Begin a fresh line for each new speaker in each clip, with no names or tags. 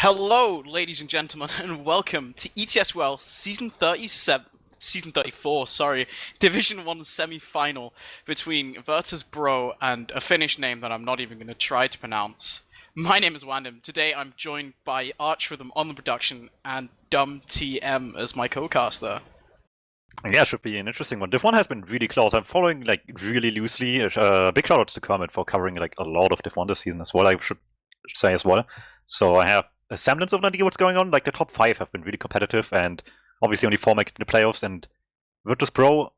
Hello, ladies and gentlemen, and welcome to ETF2L Season 34, sorry, Division 1 semi-final between Virtus.bro and a Finnish name that I'm not even going to try to pronounce. My name is Wandum. Today I'm joined by ArchRhythm on the production and DuMmTm as my co-caster.
Yeah, it should be an interesting one. Div1 has been really close. I'm following really loosely. Big shout outs to Kermit for covering a lot of Div1 this season as well, I should say as well. So I have a semblance of an idea what's going on. The top 5 have been really competitive, and obviously only 4 make it in the playoffs, and Virtus.bro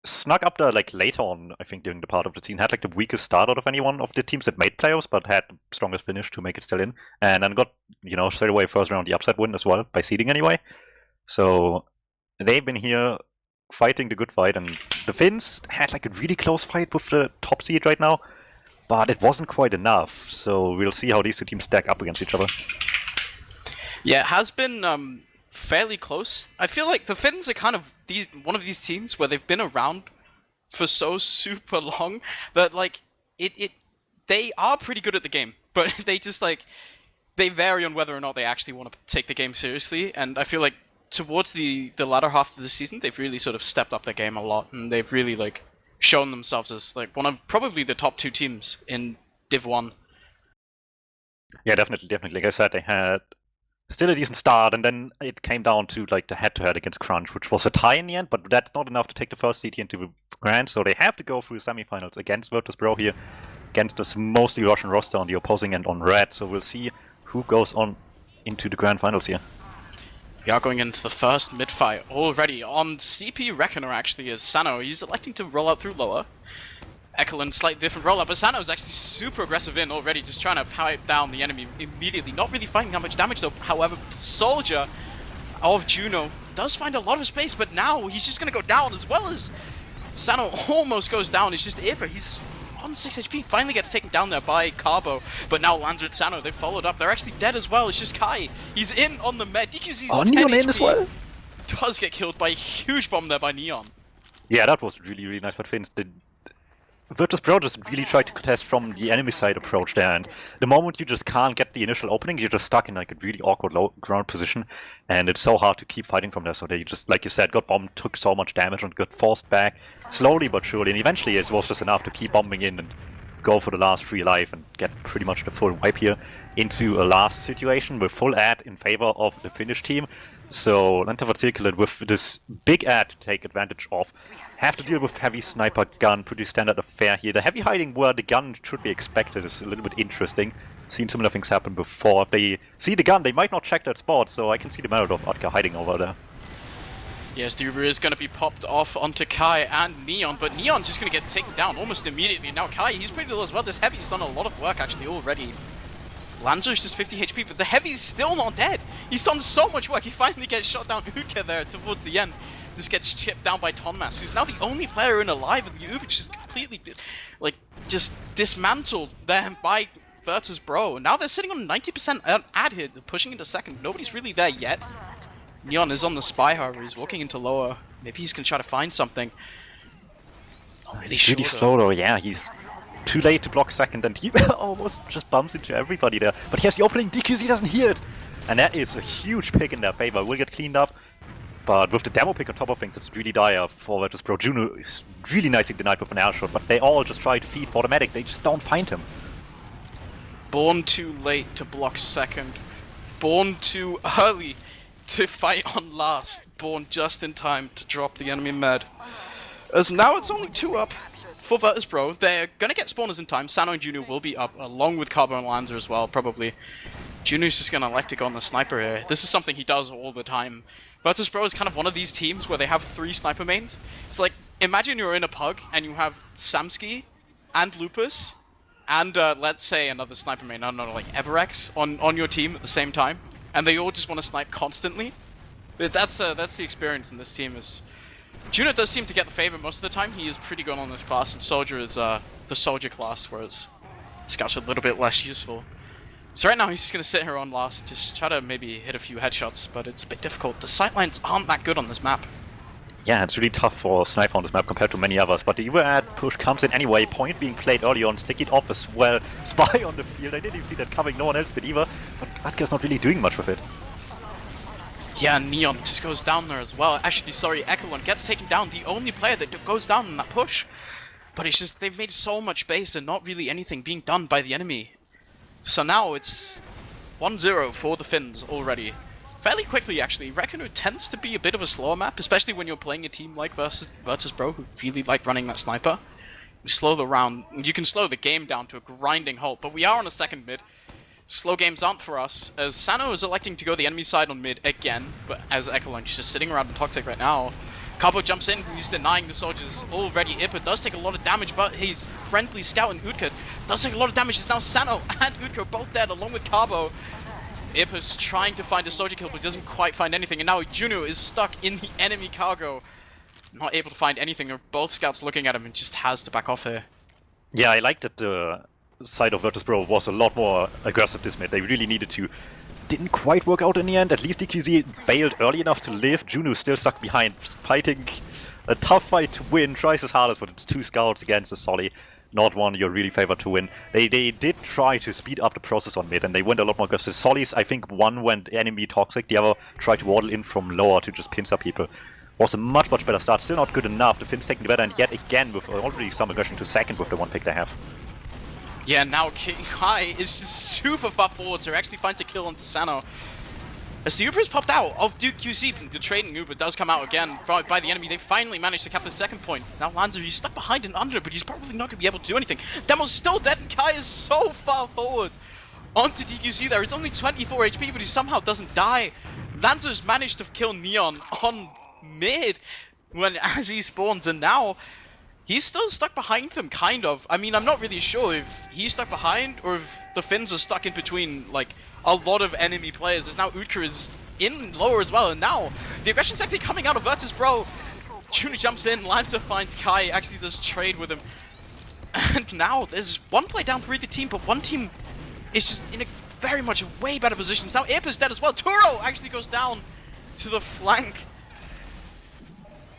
snuck up there later on, I think, during the part of the season. Had the weakest start out of anyone of the teams that made playoffs, but had the strongest finish to make it still in. And then got, straight away first round the upset win as well, by seeding anyway. So they've been here fighting the good fight, and the Finns had a really close fight with the top seed right now, but it wasn't quite enough. So we'll see how these two teams stack up against each other.
Yeah, it has been fairly close. I feel like the Finns are kind of one of these teams where they've been around for so super long that they are pretty good at the game, but they just they vary on whether or not they actually want to take the game seriously. And I feel like towards the latter half of the season, they've really sort of stepped up their game a lot, and they've really shown themselves as one of probably the top 2 teams in Div 1.
Yeah, definitely. Like I said, they had still a decent start, and then it came down to the head-to-head against Crunch, which was a tie in the end, but that's not enough to take the first seed here into the Grand, so they have to go through semifinals against Virtus.bro here, against this mostly Russian roster on the opposing end on red, so we'll see who goes on into the Grand Finals here.
We are going into the first mid-fight already on CP Rekon, actually, as Sano. He's electing to roll out through lower. Ekelin, slightly different rollout, but Sano's actually super aggressive in already, just trying to pipe down the enemy immediately. Not really finding that much damage though. However, Soldier of Juno does find a lot of space, but now he's just going to go down as well as Sano almost goes down. It's just Ibra. He's on 6 HP, finally gets taken down there by Carbo, but now Landra and Sano, they followed up. They're actually dead as well. It's just Kai. He's in on the med. DQZ's 10
Neon
HP.
in as well?
Does get killed by a huge bomb there by Neon.
Yeah, that was really nice, but Finns did. Virtus.bro just really tried to contest from the enemy side approach there, and the moment you just can't get the initial opening, you're just stuck in a really awkward low ground position, and it's so hard to keep fighting from there. So they just, like you said, got bombed, took so much damage, and got forced back slowly but surely, and eventually it was just enough to keep bombing in and go for the last 3 alive and get pretty much the full wipe here into a last situation with full ad in favor of the Finnish team. So Lentavat Sirkkelit with this big ad to take advantage of. Have to deal with heavy sniper gun, pretty standard affair here. The heavy hiding where the gun should be expected is a little bit interesting. Seen similar things happen before. If they see the gun, they might not check that spot, so I can see the merit of Otka hiding over there.
Yes, the Uber is going to be popped off onto Kai and Neon, but Neon just going to get taken down almost immediately. Now Kai, he's pretty low as well. This Heavy's done a lot of work actually already. Lanzo is just 50 HP, but the Heavy's still not dead. He's done so much work. He finally gets shot down Uka there towards the end. Just gets chipped down by Tonmas, who's now the only player in alive, and the Uber just completely just dismantled there by Virtus.bro. Now they're sitting on 90% ad here, they're pushing into second. Nobody's really there yet. Neon is on the spy, however, he's walking into lower. Maybe he's gonna try to find something. Not really sure,
really slow though, yeah, he's too late to block second, and he almost just bumps into everybody there. But he has the opening, DQZ doesn't hear it! And that is a huge pick in their favor, will get cleaned up. But with the demo pick on top of things, it's really dire for Virtus.bro. Juno is really nicely denied with an air shot, but they all just try to feed for the medic, they just don't find him.
Born too late to block second. Born too early to fight on last. Born just in time to drop the enemy med. As now it's only 2 up for Virtus.bro. They're gonna get spawners in time. Sano and Juno will be up, along with Carbo and Lanza as well, probably. Juno's just gonna like to go on the sniper here. This is something he does all the time. Virtus.bro is kind of one of these teams where they have 3 sniper mains. It's like, imagine you're in a pug and you have Samsky and Lupus and let's say another sniper main, I don't know, like Everex on your team at the same time, and they all just want to snipe constantly. But that's the experience in this team. Is Juno does seem to get the favor most of the time. He is pretty good on this class, and Soldier is the Soldier class, whereas Scout's a little bit less useful. So right now he's just going to sit here on last, just try to maybe hit a few headshots, but it's a bit difficult. The sightlines aren't that good on this map.
Yeah, it's really tough for Sniper on this map compared to many others, but the Evo ad push comes in anyway. Point being played early on, stick it off as well. Spy on the field, I didn't even see that coming, no one else did either. but Atka's not really doing much with it.
Yeah, Neon just goes down there as well. Actually, sorry, Echelon gets taken down. The only player that goes down in that push. But it's just, they've made so much base and not really anything being done by the enemy. So now it's 1-0 for the Finns already. Fairly quickly, actually. Rekon tends to be a bit of a slower map, especially when you're playing a team like Virtus.bro, who really like running that sniper. You slow the round, you can slow the game down to a grinding halt, but we are on a second mid. Slow games aren't for us, as Sano is electing to go the enemy side on mid again, but as Echelon, she's just sitting around in Toxic right now. Cabo jumps in, he's denying the soldiers already. Ipa does take a lot of damage, but his friendly scout and Utka does take a lot of damage. It's now Sano and Utka both dead, along with Cabo. Ipa's trying to find a soldier kill, but doesn't quite find anything, and now Juno is stuck in the enemy cargo. Not able to find anything, or both scouts looking at him and just has to back off here.
Yeah, I like that the side of Virtus.bro was a lot more aggressive this mid. They really needed to. Didn't quite work out in the end. At least DQZ bailed early enough to live. Juno's still stuck behind, fighting a tough fight to win. Tries his hardest, but it's 2 scouts against a Solly. Not one you're really favored to win. They did try to speed up the process on mid, and they went a lot more aggressive. Sollies, I think one went enemy toxic, the other tried to waddle in from lower to just pincer people. Was a much better start. Still not good enough. The Finns taking the better, and yet again with already some aggression to second with the 1 pick they have.
Yeah, now King Kai is just super far forward, so he actually finds a kill onto Sano. As the Uber is popped out of Duke QC, the trading Uber does come out again by the enemy. They finally managed to cap the second point. Now Lanza, he's stuck behind and under, but he's probably not going to be able to do anything. Demo's still dead, and Kai is so far forward onto DQC there. He's only 24 HP, but he somehow doesn't die. Lanza's managed to kill Neon on mid as he spawns, and now he's still stuck behind them, kind of. I mean, I'm not really sure if he's stuck behind or if the Finns are stuck in between, like, a lot of enemy players. As now Utka is in lower as well, and now the aggression's actually coming out of Virtus.bro. Juno jumps in, Lancer finds Kai, actually does trade with him. And now there's one play down for either team, but one team is just in a very much way better position. Now Irpa's dead as well. Turo actually goes down to the flank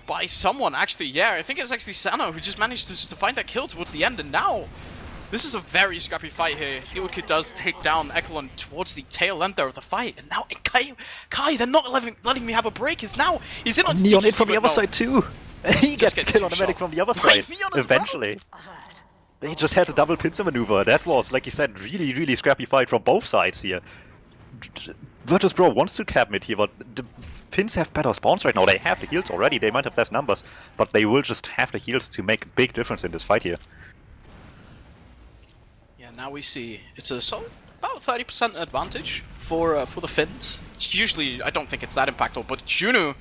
by someone, actually. Yeah, I think it's actually Sano who just managed to find that kill towards the end, and now this is a very scrappy fight here. Utka does take down Echelon towards the tail end there of the fight, and now Kai, they're not letting me have a break. He's in on
Neon in
DQC,
from the
but
other
no.
side too. He gets
gets
kill on the
two
medic
shot.
from the other
Wait,
side.
Neon as
Eventually. They just had a double pincer maneuver. That was, like you said, really scrappy fight from both sides here. Virtus.bro wants to cap mid here, but the Finns have better spawns right now. They have the heals already. They might have less numbers, but they will just have the heals to make a big difference in this fight here.
Yeah, now we see it's a solid about 30% advantage for the Finns. Usually, I don't think it's that impactful, but Juno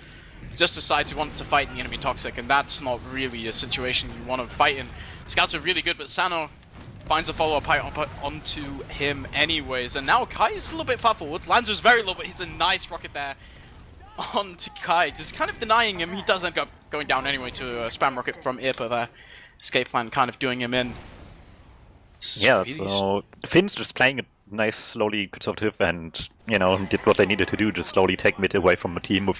just decides he wants to fight in the enemy toxic, and that's not really a situation you want to fight in. Scouts are really good, but Sano finds a follow-up fight onto him anyways, and now Kai is a little bit far forward. Lanza's very low, but hits a nice rocket there onto Kai, just kind of denying him. He does end up going down anyway to a spam rocket from Irpa there. Escape plan kind of doing him in.
Yeah, so Finns just playing it nice, slowly conservative, and, you know, did what they needed to do, just slowly take mid away from a team with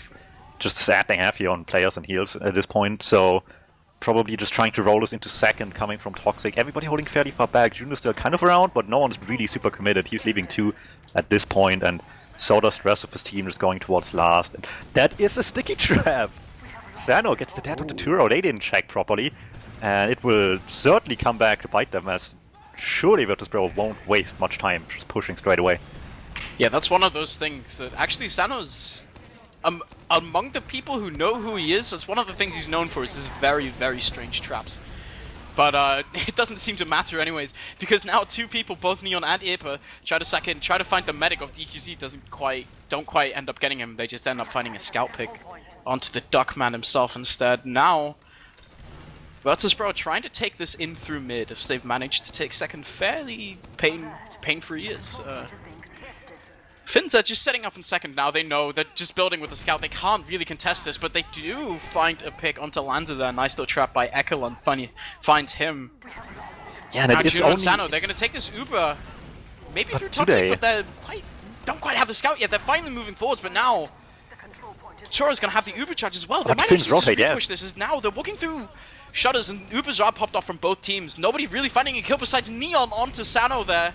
just sad they have here on players and heals at this point, so probably just trying to roll us into second, coming from Toxic. Everybody holding fairly far back. Juno's still kind of around, but no one's really super committed. He's leaving 2 at this point, and so does the rest of his team just going towards last. And that is a sticky trap! Sano gets the death of the Turo. They didn't check properly, and it will certainly come back to bite them, as surely Virtus.bro won't waste much time just pushing straight away.
Yeah, that's one of those things that actually Sano's among the people who know who he is. That's one of the things he's known for, is his very strange traps. But it doesn't seem to matter anyways, because now 2 people, both Neon and Irpa, try to find the medic of DQZ. Don't quite end up getting him. They just end up finding a scout pick onto the Duckman himself instead. Now Virtus.bro trying to take this in through mid, if they've managed to take second fairly pain-free is. Finns are just setting up in second now. They know they're just building with the scout. They can't really contest this, but they do find a pick onto Lanza there. Nice little trap by Echelon. Finds him.
Yeah, and it's
Juno
only...
and Sano, they're going to take this Uber. Maybe through
today.
Toxic, but they don't quite have the scout yet. They're finally moving forwards, but now Turo's going to have the Uber charge as well. They might actually just re-push this, as now they're walking through shutters, and Ubers are popped off from both teams. Nobody really finding a kill besides Neon onto Sano there.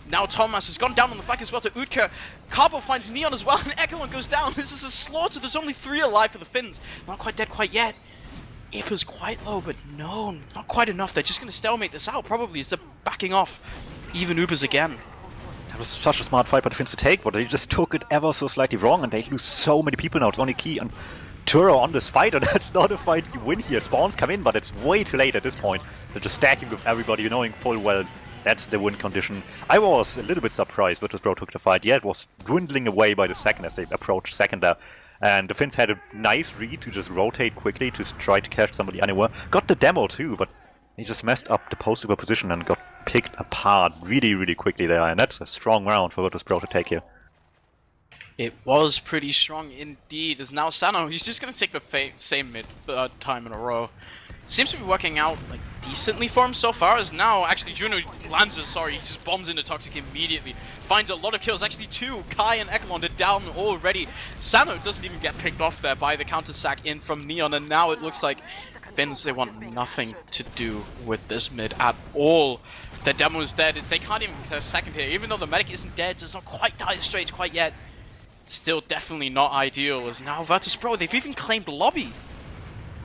Now Thomas has gone down on the flank as well to Utka. Carbo finds Neon as well, and Ekelon goes down. This is a slaughter. There's only 3 alive for the Finns. Not quite dead quite yet. Ipa's quite low, but no, not quite enough. They're just going to stalemate this out, probably, as they're backing off. Even Ubers again.
That was such a smart fight by the Finns to take, but they just took it ever so slightly wrong, and they lose so many people now. It's only key on Turo on this fight, and that's not a fight you win here. Spawns come in, but it's way too late at this point. They're just stacking with everybody, knowing full well that's the win condition. I was a little bit surprised Virtus.bro took the fight. Yeah, it was dwindling away by the second as they approached second there. And the Finns had a nice read to just rotate quickly to try to catch somebody anywhere. Got the demo too, but he just messed up the post-super position and got picked apart really, really quickly there. And that's a strong round for Virtus.bro to take here.
It was pretty strong indeed. As now Sano, he's just going to take the same mid third time in a row. Seems to be working out like decently for him so far, as now actually Juno lands he just bombs into Toxic immediately. Finds a lot of kills, actually 2. Kai and Ekelon are down already. Sano doesn't even get picked off there by the counter sack in from Neon, and now it looks like Finns, they want nothing to do with this mid at all. The demo's dead, they can't even get a second here, even though the medic isn't dead, so it's not quite dire straits quite yet. Still definitely not ideal, as now Virtus.bro, they've even claimed lobby.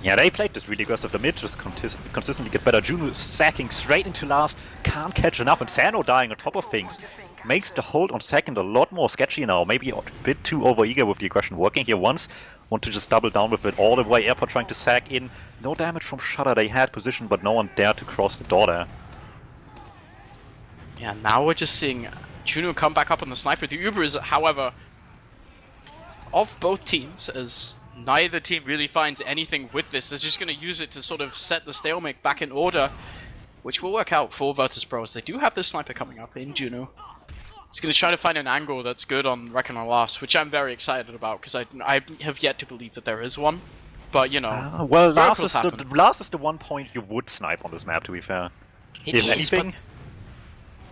Yeah, they played this really aggressive. The mid just consistently get better. Juno is sacking straight into last, can't catch enough, and Sano dying on top of things makes the hold on second a lot more sketchy now. Maybe a bit too overeager with the aggression working here once. Want to just double down with it all the way. Airport trying to sack in. No damage from Shutter. They had position, but no one dared to cross the door there.
Yeah, now we're just seeing Juno come back up on the sniper. The Uber is, however, of both teams, as neither team really finds anything with this. They're just going to use it to sort of set the stalemate back in order, which will work out for Virtus.bro, as they do have this sniper coming up in Juno. He's going to try to find an angle that's good on Rekon on last, which I'm very excited about, because I have yet to believe that there is one. But, you know,
well, last is the one point you would snipe on this map, to be fair. If anything.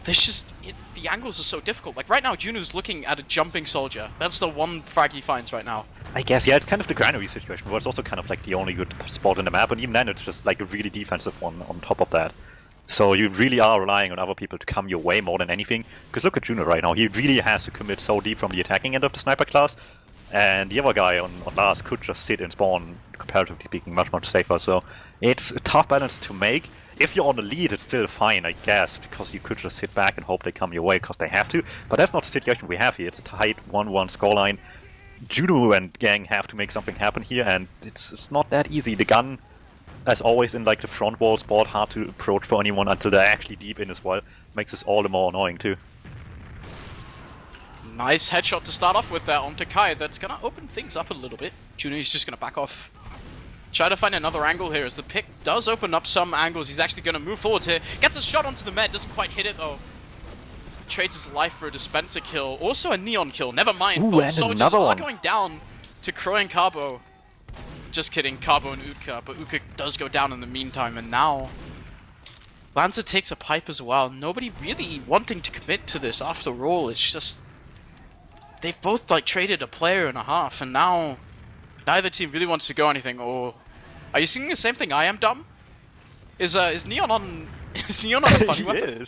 There's just... the angles are so difficult. Like, right now, Juno's looking at a jumping soldier. That's the one frag he finds right now.
I guess, yeah, it's kind of the granary situation, but it's also kind of like the only good spot in the map, and even then it's just like a really defensive one on top of that. So you really are relying on other people to come your way more than anything. Because look at Juno right now, he really has to commit so deep from the attacking end of the sniper class, and the other guy on last could just sit and spawn, comparatively speaking, much, much safer. So it's a tough balance to make. If you're on the lead, it's still fine, I guess, because you could just sit back and hope they come your way, because they have to. But that's not the situation we have here. It's a tight 1-1 scoreline. Juno and gang have to make something happen here, and it's not that easy. The gun, as always in like the front wall spot, hard to approach for anyone until they're actually deep in as well. Makes this all the more annoying too.
Nice headshot to start off with there onto Kai. That's going to open things up a little bit. Juno is just going to back off. Try to find another angle here, as the pick does open up some angles. He's actually going to move forward here. Gets a shot onto the med, doesn't quite hit it though. Trades his life for a dispenser kill. Also a neon kill, never mind.
Ooh,
Both
and
soldiers
another
are
one.
going down to Croy and Carbo. Just kidding, Carbo and Utka, but Utka does go down in the meantime, and now Lanza takes a pipe as well. Nobody really wanting to commit to this after all. It's just they've both like traded a player and a half, and now neither team really wants to go anything. Or are you seeing the same thing I am, Dum? Is Neon on Neon on a funny weapon?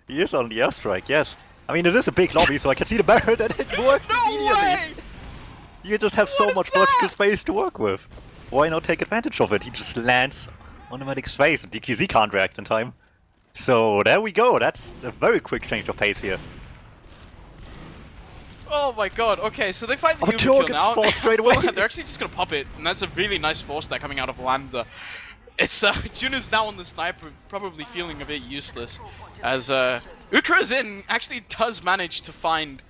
He is on the airstrike, yes. I mean, it is a big lobby, so I can see the barrel and it works immediately.
Way!
You just have so much vertical space to work with. Why not take advantage of it? He just lands on the medic's face, and DQZ can't react in time. So there we go. That's a very quick change of pace here.
Oh my god, okay, so they find the
Arturo
Uber kill
gets
now.
forced straight away.
They're actually just gonna pop it, and that's a really nice force there coming out of Lanza. It's Juno's now on the sniper, probably feeling a bit useless, as Ukra's in actually does manage to find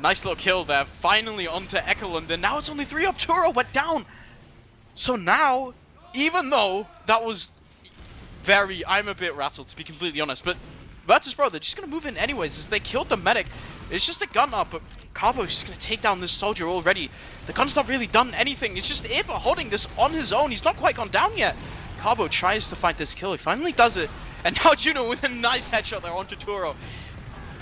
nice little kill there, finally onto Ekelund, and now it's only 3 up. Arturo went down. So now, even though that was I'm a bit rattled to be completely honest, but Virtus.bro, they're just gonna move in anyways, as they killed the medic. It's just a gun up, but Carbo's just gonna take down this soldier already. The gun's not really done anything. It's just Ipa holding this on his own. He's not quite gone down yet. Carbo tries to find this kill. He finally does it. And now Juno with a nice headshot there onto Turo.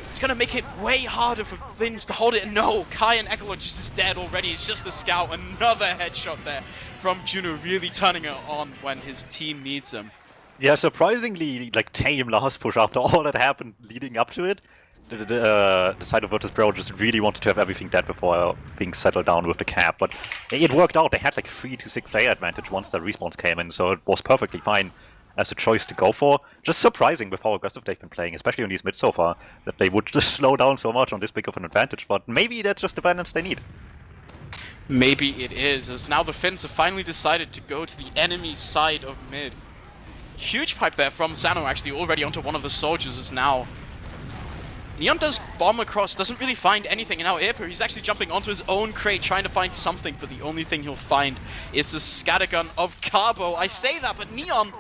It's gonna make it way harder for Finns to hold it. And no, Kai and Ekelon just is dead already. It's just a scout. Another headshot there from Juno, really turning it on when his team needs him.
Yeah, surprisingly, like, tame last push after all that happened leading up to it. the side of Virtus.bro just really wanted to have everything dead before things settled down with the cap, but it worked out. They had like 3 to 6 player advantage once the respawns came in, so it was perfectly fine as a choice to go for. Just surprising with how aggressive they've been playing, especially on these mid so far, that they would just slow down so much on this big of an advantage, but maybe that's just the balance they need.
Maybe it is, as now the Finns have finally decided to go to the enemy side of mid. Huge pipe there from Sano, actually, already onto one of the soldiers is now. Neon does bomb across, doesn't really find anything, and now Irpa, he's actually jumping onto his own crate trying to find something, but the only thing he'll find is the scattergun of Carbo. I say that, but Neon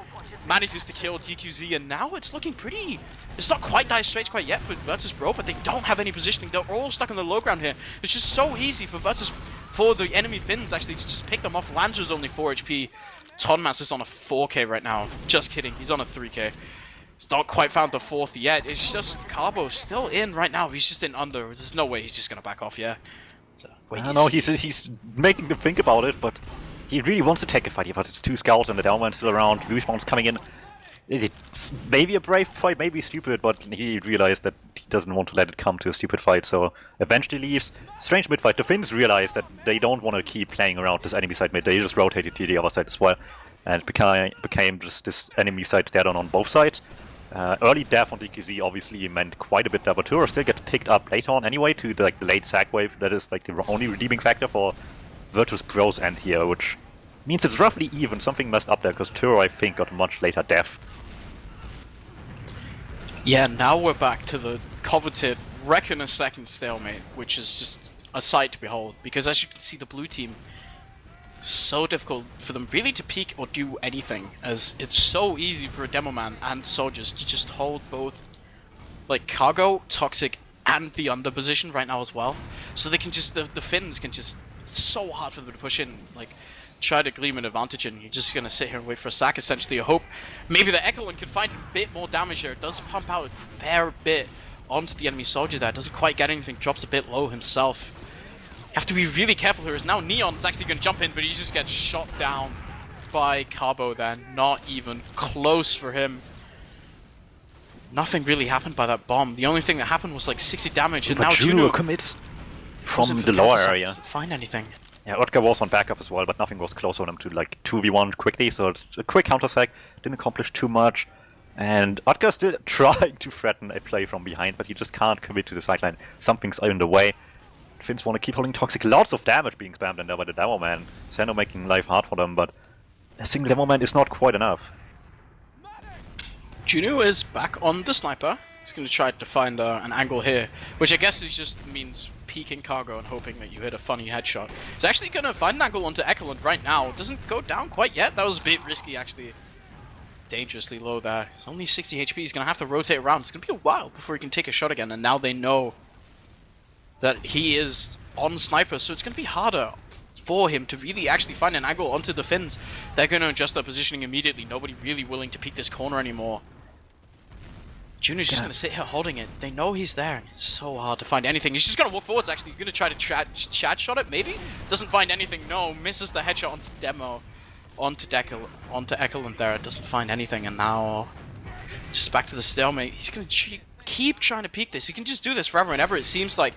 manages to kill DQZ, and now it's looking pretty... It's not quite Dire Straits quite yet for Virtus.bro, but they don't have any positioning. They're all stuck on the low ground here. It's just so easy for the enemy Finns actually to just pick them off. Lancer's only 4 HP. Tonmas is on a 4k right now. Just kidding, he's on a 3k. He's not quite found the 4th yet. It's just Carbo still in right now. He's just in under. There's no way he's just gonna back off, yeah. So,
I don't know, he's making them think about it, but he really wants to take a fight here, but it's 2 scouts and the downman's still around, respawns coming in. It's maybe a brave fight, maybe stupid, but he realized that he doesn't want to let it come to a stupid fight, so eventually leaves. Strange mid fight. The Finns realized that they don't want to keep playing around this enemy side mid, they just rotated to the other side as well, and it became just this enemy side stare down on both sides. Early death on DQZ obviously meant quite a bit there, but Turo still gets picked up later on anyway to the late sack wave. That is like the only redeeming factor for Virtus.bro's end here, which means it's roughly even. Something messed up there, because Turo, I think, got a much later death.
Yeah, now we're back to the coveted Rekon a second stalemate, which is just a sight to behold, because as you can see, the blue team, so difficult for them really to peek or do anything, as it's so easy for a demo man and soldiers to just hold both like cargo, toxic, and the under position right now as well. So they can just, the Finns can just, it's so hard for them to push in, like try to gleam an advantage, and you're just gonna sit here and wait for a sack essentially. I hope maybe the Ekelund can find a bit more damage here. It does pump out a fair bit onto the enemy soldier there, doesn't quite get anything, drops a bit low himself. You have to be really careful here, as now Neon's actually gonna jump in, but he just gets shot down by Carbo there. Not even close for him. Nothing really happened by that bomb. The only thing that happened was like 60 damage, and now Juno
commits from the lower area.
Doesn't find anything.
Yeah, Otka was on backup as well, but nothing was close on him to like 2v1 quickly, so it's a quick counter-sack, didn't accomplish too much. And Otka's still trying to threaten a play from behind, but he just can't commit to the sideline. Something's in the way. Finns want to keep holding toxic, lots of damage being spammed in there by the Demo Man. Sano making life hard for them, but a single Demo Man is not quite enough.
Juno is back on the sniper. He's going to try to find an angle here, which I guess is just means peeking cargo and hoping that you hit a funny headshot. He's actually going to find an angle onto Ekelund right now. Doesn't go down quite yet. That was a bit risky, actually. Dangerously low there. He's only 60 HP. He's going to have to rotate around. It's going to be a while before he can take a shot again, and now they know that he is on sniper, so it's going to be harder for him to really actually find an angle onto the Finns. They're going to adjust their positioning immediately. Nobody really willing to peek this corner anymore. Juno's just going to sit here holding it. They know he's there, and it's so hard to find anything. He's just going to walk forwards, actually. He's going to try to chat shot it, maybe? Doesn't find anything. No, misses the headshot onto Demo, onto Ekelund there. It doesn't find anything, and now just back to the stalemate. He's going to keep trying to peek this. He can just do this forever and ever, it seems like.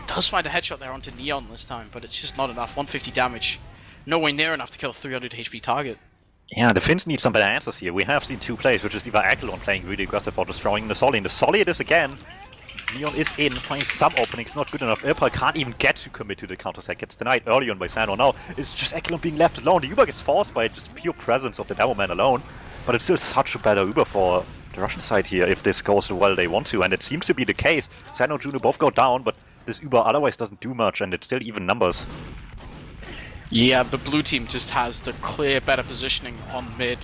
Does find a headshot there onto Neon this time, but it's just not enough. 150 damage. Nowhere near enough to kill a 300 HP target.
Yeah, the Finns need some better answers here. We have seen 2 plays, which is either Ekelund playing really aggressive or destroying the Solly. And the Solly it is again. Neon is in, finds some openings, not good enough. Irpa can't even get to commit to the counter-sack. Gets denied early on by Sano. Now it's just Ekelund being left alone. The Uber gets forced by just pure presence of the Demo Man alone. But it's still such a better Uber for the Russian side here if this goes the well they want to. And it seems to be the case. Sano and Juno both go down, but this Uber otherwise doesn't do much, and it's still even numbers.
Yeah, the blue team just has the clear better positioning on mid.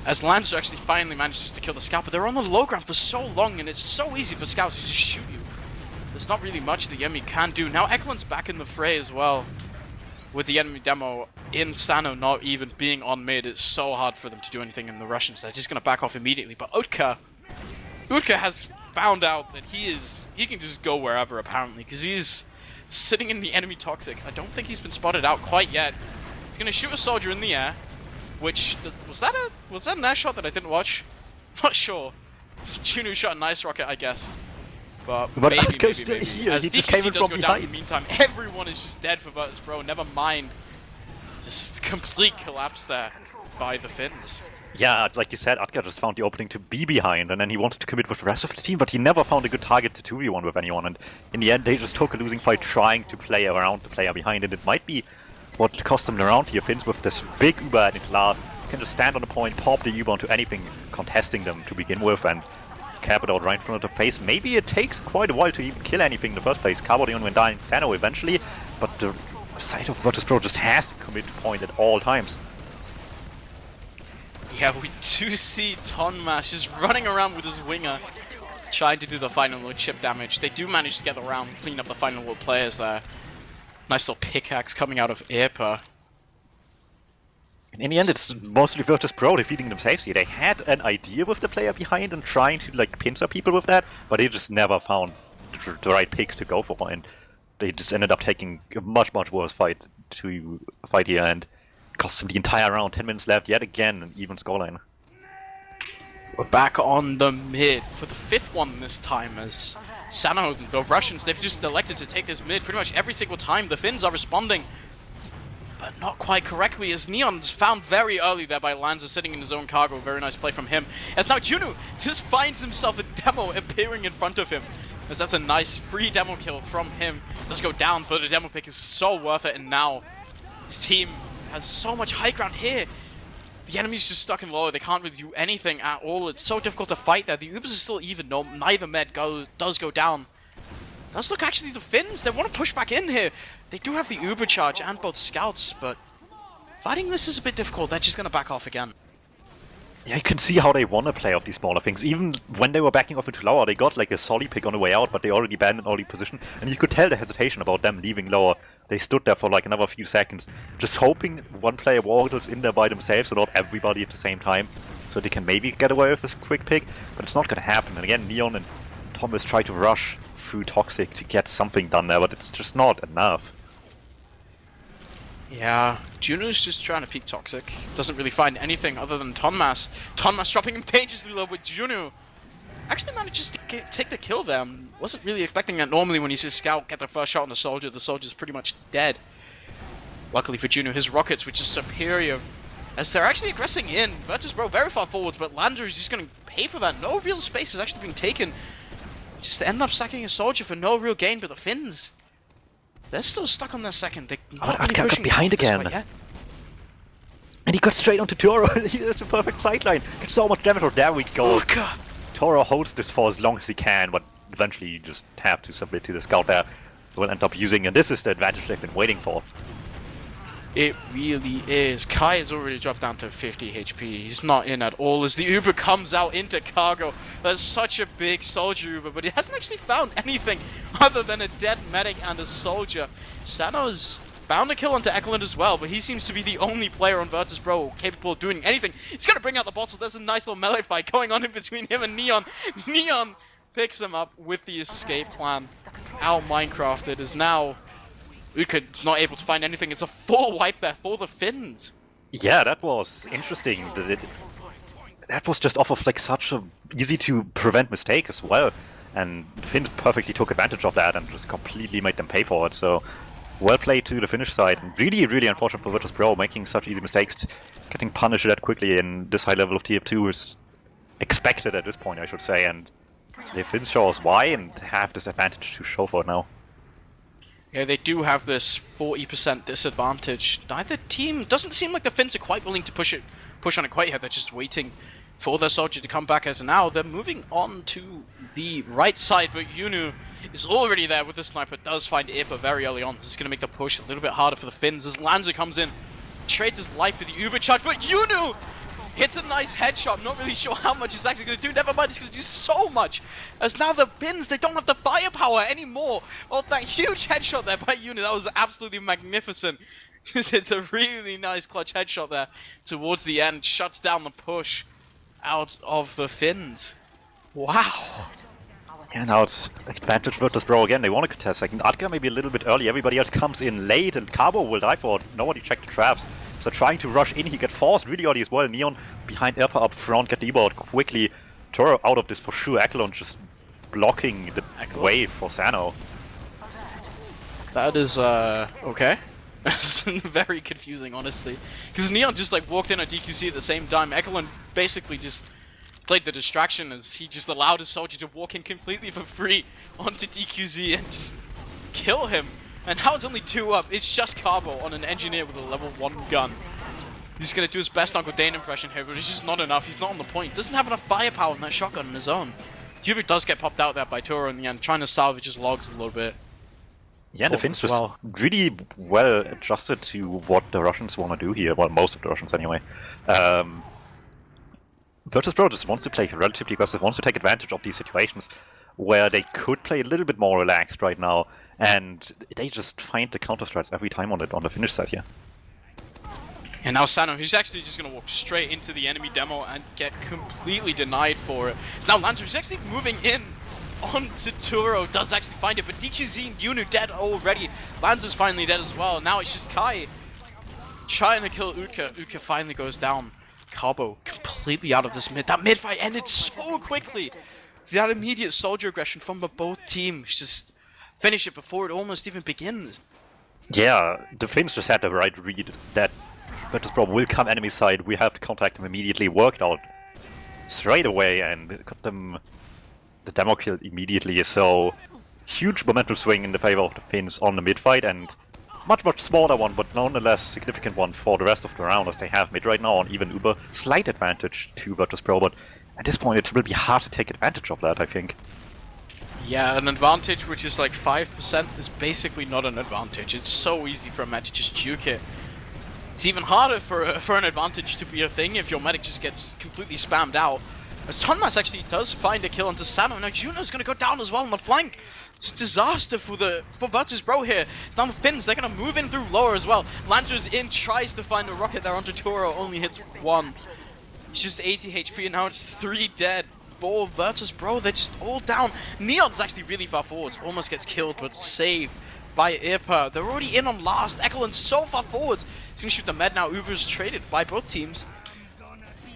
As Lancer actually finally manages to kill the scout, but they're on the low ground for so long, and it's so easy for scouts to just shoot you. There's not really much the enemy can do. Now Ekelund's back in the fray as well, with the enemy demo in Sano not even being on mid. It's so hard for them to do anything, and the Russians, they're just going to back off immediately. But Utka has found out that he can just go wherever, apparently, because he's sitting in the enemy toxic. I don't think he's been spotted out quite yet. He's going to shoot a soldier in the air, which, was that an air shot that I didn't watch? Not sure. Juno shot a nice rocket, I guess. But
Adka's still here.
As
He just
DQC
came in
does
from
go down in
behind.
the meantime, everyone is just dead for Virtus.bro. Never mind. Just complete collapse there by the Finns.
Yeah, like you said, Adka just found the opening to be behind, and then he wanted to commit with the rest of the team, but he never found a good target to 2v1 with anyone, and in the end they just took a losing fight trying to play around the player behind, and it might be what cost them the round here. Finns with this big Uber at the last can just stand on the point, pop the Uber onto anything contesting them to begin with, and cap it out right in front of the face. Maybe it takes quite a while to even kill anything in the first place. Carbo the only one dying Sano eventually, but the side of Virtus.bro just has to commit to point at all times.
Yeah, we do see Tonmas just running around with his winger, trying to do the final little chip damage. They do manage to get the round, clean up the final little players there. Nice little pickaxe coming out of Irpa.
In the end, it's mostly Virtus.bro defeating themselves here. They had an idea with the player behind and trying to like pincer people with that, but they just never found the right picks to go for, and they just ended up taking a much worse fight to fight here, and cost them the entire round. 10 minutes left, yet again, an even scoreline.
We're back on the mid for the fifth one this time, as Sano, the Russians, they've just elected to take this mid pretty much every single time. The Finns are responding, but not quite correctly, as Neon's found very early there by Lanza sitting in his own cargo. Very nice play from him, as now Junu just finds himself a demo appearing in front of him, as that's a nice free demo kill from him. Does go down, but the demo pick is so worth it, and now his team has so much high ground here. The enemy's just stuck in lower. They can't really do anything at all. It's so difficult to fight there. The Ubers are still even. No, neither med does go down. Does look actually the Finns. They want to push back in here. They do have the Uber charge and both scouts, but fighting this is a bit difficult. They're just going to back off again.
Yeah, you can see how they want to play off these smaller things. Even when they were backing off into lower, they got like a solid pick on the way out, but they already abandoned early position, and you could tell the hesitation about them leaving lower. They stood there for like another few seconds, just hoping one player waddles in there by themselves, so not everybody at the same time, so they can maybe get away with this quick pick, but it's not going to happen. And again, Neon and Thomas try to rush through Toxic to get something done there, but it's just not enough.
Yeah, Juno's just trying to peek Toxic. Doesn't really find anything other than Tonmas. Tonmas dropping him dangerously low, but Juno actually manages to take the kill there. Wasn't really expecting that. Normally when you see Scout get the first shot on the soldier's pretty much dead. Luckily for Juno, his rockets, which is superior, as they're actually aggressing in. Virtus.bro very far forwards, but Lander is just going to pay for that. No real space is actually being taken. Just end up sacking a soldier for no real gain, but the Finns, they're still stuck on their second. They're not really
Adka
pushing
got behind again.
yet.
And he got straight onto Toro. He has the perfect sideline. Gets so much damage. Oh, there we go.
Oh, God.
Toro holds this for as long as he can, but eventually you just have to submit to the scout there. Will end up using, and this is the advantage they've been waiting for.
It really is. Kai has already dropped down to 50 HP. He's not in at all as the Uber comes out into cargo. That's such a big soldier Uber, but he hasn't actually found anything other than a dead medic and a soldier. Sano's found a kill onto Eklund as well, but he seems to be the only player on Virtus.bro capable of doing anything. He's going to bring out the bottle. There's a nice little melee fight going on in between him and Neon. Neon picks him up with the escape plan. Out Minecrafted is now Ukud's not able to find anything. It's a full wipe there for the Finns.
Yeah, that was interesting. That was just off of like such a easy to prevent mistake as well. And Finns perfectly took advantage of that and just completely made them pay for it. So well played to the Finnish side. And really unfortunate for Virtus.bro making such easy mistakes. Getting punished that quickly in this high level of TF2 is expected at this point, I should say. And the Finns show us why and have this advantage to show for it now.
Yeah, they do have this 40% disadvantage. Neither team doesn't seem like the Finns are quite willing to push on it quite yet. They're just waiting for their soldier to come back. As now they're moving on to the right side, but Yunu is already there with the sniper. Does find Irpa very early on. This is going to make the push a little bit harder for the Finns as Lanza comes in, trades his life for the Uber charge, but Yunu hits a nice headshot. I'm not really sure how much it's actually going to do. Never mind, it's going to do so much. As now the Finns, they don't have the firepower anymore. Oh, that huge headshot there by Yunu. That was absolutely magnificent. It's a really nice clutch headshot there towards the end. Shuts down the push out of the Finns. Wow.
Yeah, now it's advantage Virtus.bro again. They want to contest second. Adka maybe a little bit early. Everybody else comes in late, and Carbo will die for it. Nobody checked the traps. So trying to rush in, he get forced really early as well. Neon behind Irpa up front, get the Ebo out quickly. Toro out of this for sure. Eklund just just blocking the wave for Sano.
That is, okay. It's very confusing, honestly. Because Neon just, like, walked in on DQC at the same time. Ekelund basically just played the distraction as he just allowed his soldier to walk in completely for free onto DQZ and just kill him. And now it's only 2 up. It's just Carbo on an engineer with a level 1 gun. He's gonna do his best Uncle Dane impression here, but it's just not enough. He's not on the point. Doesn't have enough firepower in that shotgun on his own. Hubert does get popped out there by Toro in the end, trying to salvage his logs a little bit.
Yeah, the Finns was really well adjusted to what the Russians want to do here. Well, most of the Russians anyway. Virtus.bro just wants to play relatively aggressive, wants to take advantage of these situations where they could play a little bit more relaxed right now, and they just find the counter strikes every time on the Finnish side here.
And now Sano, he's actually just going to walk straight into the enemy demo and get completely denied for it. So now Lancer is actually moving in onto Turo, does actually find it, but DQZ and Yunu dead already. Lancer's finally dead as well. Now it's just Kai trying to kill Utka. Utka finally goes down. Carbo completely out of this mid. That mid fight ended so quickly. That immediate soldier aggression from both teams just finish it before it almost even begins.
Yeah, the Finns just had the right read that Virtus.bro will come enemy side, we have to contact them immediately, worked out straight away and got them the demo kill immediately, so huge momentum swing in the favor of the Finns on the mid fight, and much smaller one, but nonetheless significant one for the rest of the round as they have mid right now on even Uber. Slight advantage to Virtus.bro, but at this point it will be hard to take advantage of that, I think.
Yeah, an advantage which is like 5% is basically not an advantage. It's so easy for a medic to just juke it. It's even harder for an advantage to be a thing if your medic just gets completely spammed out. As Tonmas actually does find a kill onto Sano. Now Juno's gonna go down as well on the flank. It's a disaster for Virtus.bro here. It's now the Finns, they're gonna move in through lower as well. Lancer's in, tries to find a rocket there onto Toro, only hits 1. It's just 80 HP and now it's 3 dead for Virtus.bro. They're just all down. Neon's actually really far forwards, almost gets killed but saved by Irpa. They're already in on last. Ekelund's so far forwards. He's gonna shoot the med now. Uber's traded by both teams.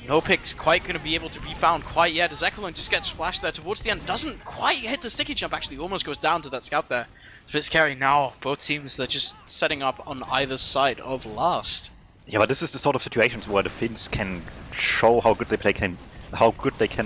No pick's quite going to be able to be found quite yet as Ekelund just gets flashed there towards the end. Doesn't quite hit the sticky jump, actually. Almost goes down to that scout there. It's a bit scary now. Both teams, they're just setting up on either side of last.
Yeah, but this is the sort of situations where the Finns can show how good they can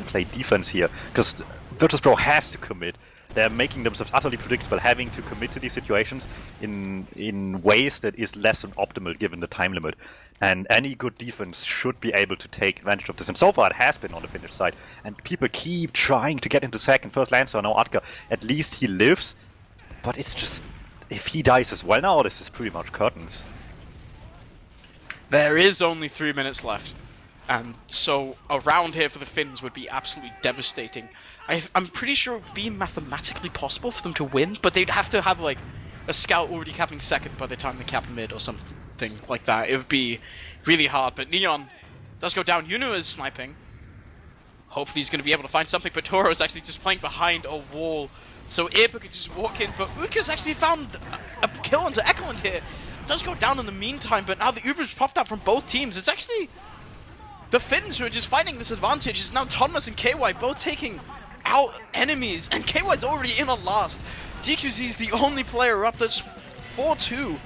play defense here. Because Virtus.bro has to commit. They're making themselves utterly predictable, having to commit to these situations in ways that is less than optimal given the time limit. And any good defense should be able to take advantage of this. And so far it has been on the Finnish side. And people keep trying to get into second. First Lancer, now Atka. At least he lives. But it's just, if he dies as well now, this is pretty much curtains.
There is only 3 minutes left. And so a round here for the Finns would be absolutely devastating. I'm pretty sure it would be mathematically possible for them to win, but they'd have to have like a scout already capping second by the time they cap mid or something like that. It would be really hard, but Neon does go down. Yunu is sniping. Hopefully he's going to be able to find something, but Toro is actually just playing behind a wall. So Irpa could just walk in, but Utka's actually found a kill onto Ekelund here. Does go down in the meantime, but now the Uber's popped up from both teams. It's actually the Finns who are just finding this advantage. It's now Thomas and KY both taking out enemies, and KY's already in on last. DQZ's the only player up. That's 4-2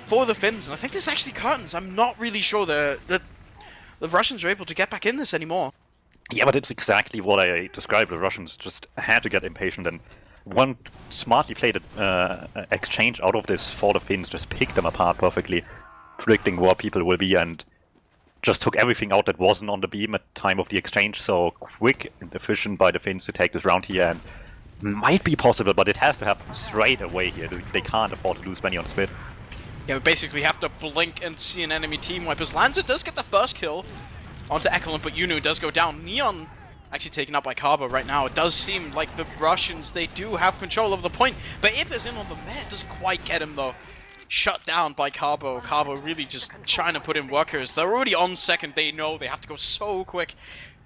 for the Finns, and I think this actually curtains. I'm not really sure that the Russians are able to get back in this anymore.
Yeah, but it's exactly what I described. The Russians just had to get impatient, and one smartly played exchange out of this for the Finns just picked them apart perfectly, predicting where people will be, and just took everything out that wasn't on the beam at time of the exchange. So quick and efficient by the Finns to take this round here, and might be possible, but it has to happen straight away here. They can't afford to lose many on this bit.
Yeah, we basically have to blink and see an enemy team wipe. As Lanza does get the first kill onto Ekelund, but Yunu does go down. Neon actually taken out by Carbo right now. It does seem like the Russians, they do have control of the point, but Ipa's in on the med. Doesn't quite get him though. Shut down by Carbo. Carbo really just trying to put in workers. They're already on second. They know they have to go so quick.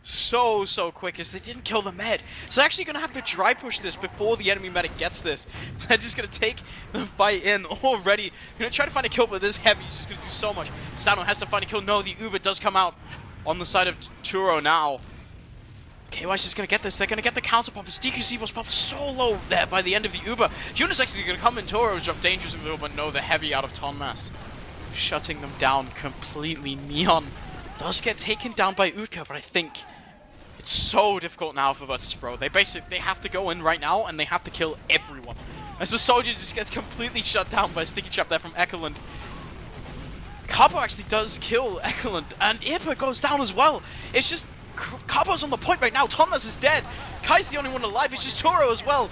So quick as they didn't kill the med. So they're actually going to have to dry push this before the enemy medic gets this. So they're just going to take the fight in already. Going to try to find a kill, but this heavy is just going to do so much. Sano has to find a kill. No, the Uber does come out on the side of Turo now. KY's just gonna get this. They're gonna get the counter pop. His DQC was popped so low there by the end of the Uber. Juno's actually gonna come in. Toro's drop dangerous a little, but no, the heavy out of Tonmas. Shutting them down completely. Neon does get taken down by Utka, but I think it's so difficult now for Virtus.bro. They have to go in right now and they have to kill everyone. As the soldier just gets completely shut down by a sticky trap there from Ekeland. Cabo actually does kill Ekeland, and Ipa goes down as well. It's just Cabo's on the point right now. Thomas is dead. Kai's the only one alive. It's just Toro as well.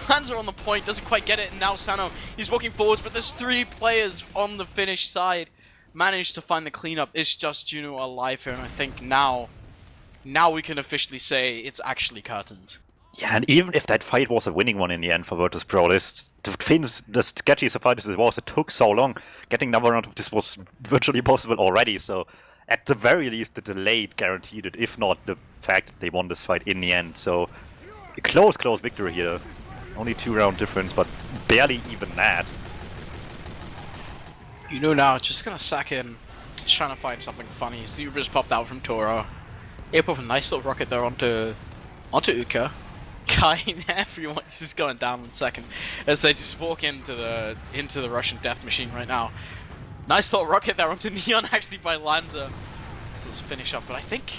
Lanza on the point, doesn't quite get it, and now Sano, he's walking forwards, but there's 3 players on the Finnish side. Managed to find the cleanup. It's just Juno alive here, and I think now we can officially say it's actually curtains.
Yeah, and even if that fight was a winning one in the end for Virtus.bro, the Finns, the sketchy as a fight as it was, it took so long. Getting another round of this was virtually impossible already, so at the very least the delay guaranteed it, if not the fact that they won this fight in the end. So a close victory here. Only 2-round difference, but barely even that.
You know now, just gonna sack in, just trying to find something funny. So the Uber's popped out from Toro. Ape with a nice little rocket there onto Uka. Kai and everyone is just going down in second as they just walk into the Russian death machine right now. Nice little rocket there onto Neon actually by Lanza. This is finish up, but I think,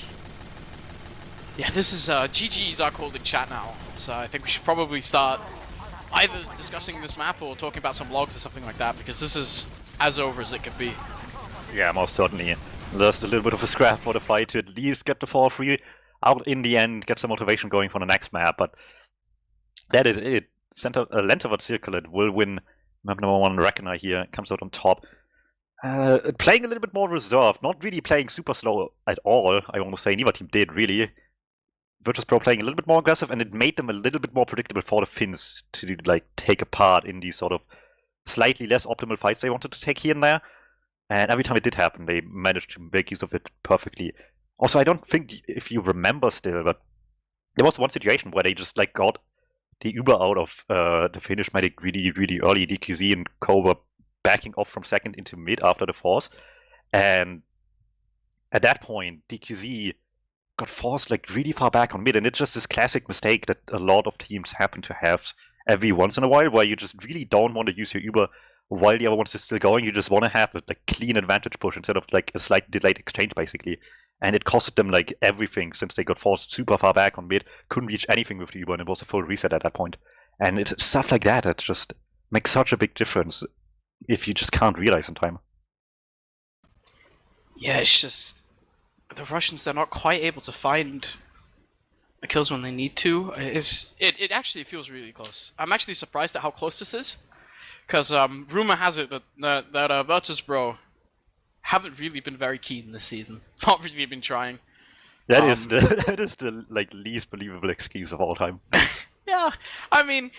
yeah, this is GG's are called in chat now. So I think we should probably start either discussing this map or talking about some logs or something like that, because this is as over as it could be.
Yeah, most certainly. There's a little bit of a scrap for the fight to at least get the fall free out in the end, get some motivation going for the next map, but that is it. Lentavat Sirkkelit will win map number 1. Rekon here comes out on top. Playing a little bit more reserved, not really playing super slow at all, I want to say. Neither team did, really. Virtus.bro playing a little bit more aggressive, and it made them a little bit more predictable for the Finns to like take a part in these sort of slightly less optimal fights they wanted to take here and there. And every time it did happen, they managed to make use of it perfectly. Also, I don't think, if you remember still, but there was one situation where they just like got the Uber out of the Finnish medic really early. DQZ and Co were backing off from second into mid after the force, and at that point DQZ got forced like really far back on mid, and it's just this classic mistake that a lot of teams happen to have every once in a while, where you just really don't want to use your Uber while the other one's still going. You just want to have a like clean advantage push instead of like a slight delayed exchange, basically. And it costed them like everything, since they got forced super far back on mid, couldn't reach anything with the Uber, and it was a full reset at that point. And it's stuff like that that just makes such a big difference if you just can't realize in time.
Yeah, it's just the Russians, they're not quite able to find the kills when they need to. It actually feels really close. I'm actually surprised at how close this is, because rumor has it that Virtus.bro haven't really been very keen this season. Not really been trying.
That is the like least believable excuse of all time.
Yeah, I mean,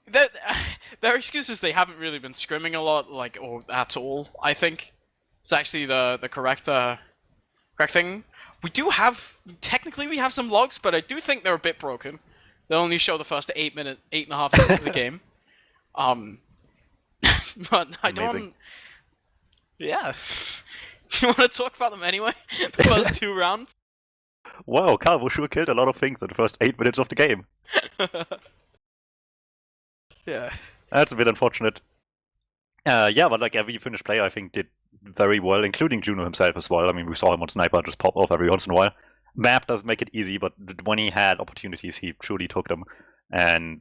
their excuse is they haven't really been scrimming a lot, like, or at all. I think it's actually the correct thing. We do have, technically we have some logs, but I do think they're a bit broken. They only show the first 8.5 minutes of the game. But I don't. Yeah. Do you want to talk about them anyway? The first 2 rounds?
Wow, Calvo sure killed a lot of things in the first 8 minutes of the game.
Yeah.
That's a bit unfortunate. Yeah, but like every Finnish player, I think, did very well, including Juno himself as well. I mean, we saw him on Sniper just pop off every once in a while. Map does make it easy, but when he had opportunities, he truly took them. And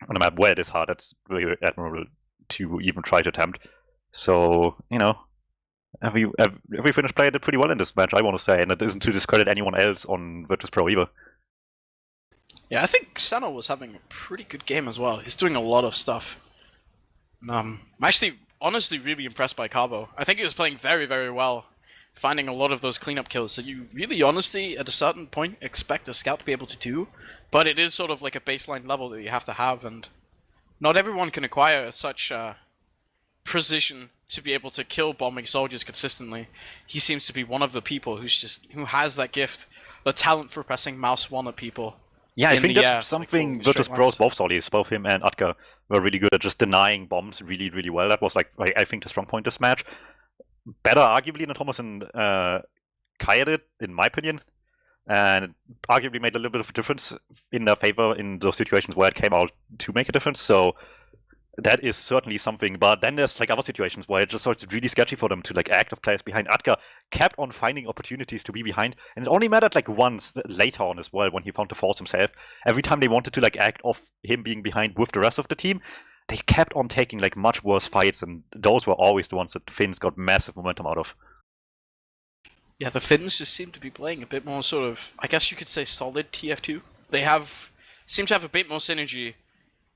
on a map where it is hard, that's very admirable to even try to attempt. So, you know, every Finnish player did pretty well in this match, I want to say, and it isn't to discredit anyone else on Virtus.bro either.
Yeah, I think Sano was having a pretty good game as well. He's doing a lot of stuff. I'm actually, honestly, really impressed by Cabo. I think he was playing very, very well, finding a lot of those cleanup kills that you really, honestly, at a certain point, expect a scout to be able to do. But it is sort of like a baseline level that you have to have, and not everyone can acquire such precision to be able to kill bombing soldiers consistently. He seems to be one of the people who has that gift, the talent for pressing mouse 1 at people.
Yeah, I think that's something like Virtus.bro's both soldiers, both him and Atka, were really good at just denying bombs really, really well. That was like I think the strong point this match. Better arguably than Thomas and Kaya did, in my opinion. and it arguably made a little bit of a difference in their favor in those situations where it came out to make a difference. So that is certainly something. But then there's like other situations where it just starts really sketchy for them to like active players behind. Atka kept on finding opportunities to be behind, and it only mattered like once later on as well when he found the force himself. Every time they wanted to like act off him being behind with the rest of the team, they kept on taking like much worse fights, and those were always the ones that the Finns got massive momentum out of.
Yeah, the Finns just seem to be playing a bit more sort of, I guess you could say, solid TF2. They seem to have a bit more synergy.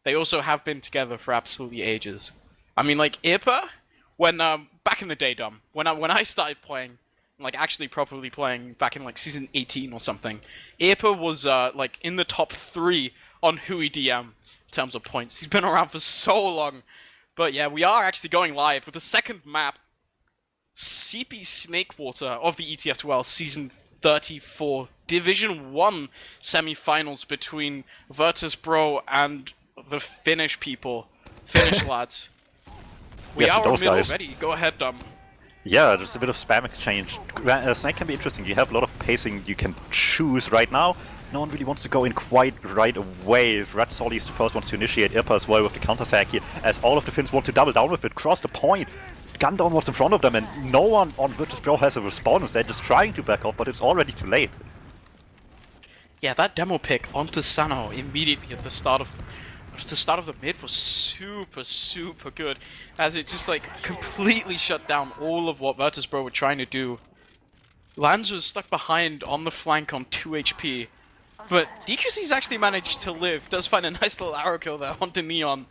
They also have been together for absolutely ages. I mean, like, Irpa, when, back in the day, when I started playing, like, actually properly playing back in, like, season 18 or something, Irpa was, like, in the top 3 on Hui DM in terms of points. He's been around for so long. But yeah, we are actually going live with the second map, CP Snakewater of the ETF2L Season 34 Division 1 semi-finals between Virtus.bro and the Finnish people. Finnish lads. We
Yes,
are
those
on mid
guys.
already. Go ahead, Dum.
Yeah, just a bit of spam exchange. Snake can be interesting. You have a lot of pacing you can choose right now. No one really wants to go in quite right away. Red Solly is the first ones to initiate Irpa as well with the counter sack here, as all of the Finns want to double down with it. Cross the point. Gundown was in front of them, and no one on Virtus.bro has a response. They're just trying to back off, but it's already too late.
Yeah, that demo pick onto Sano immediately at the start of the mid was super good, as it just like completely shut down all of what Virtus.bro were trying to do. Lanz was stuck behind on the flank on 2 HP, but DQC's actually managed to live. Does find a nice little arrow kill there onto Neon.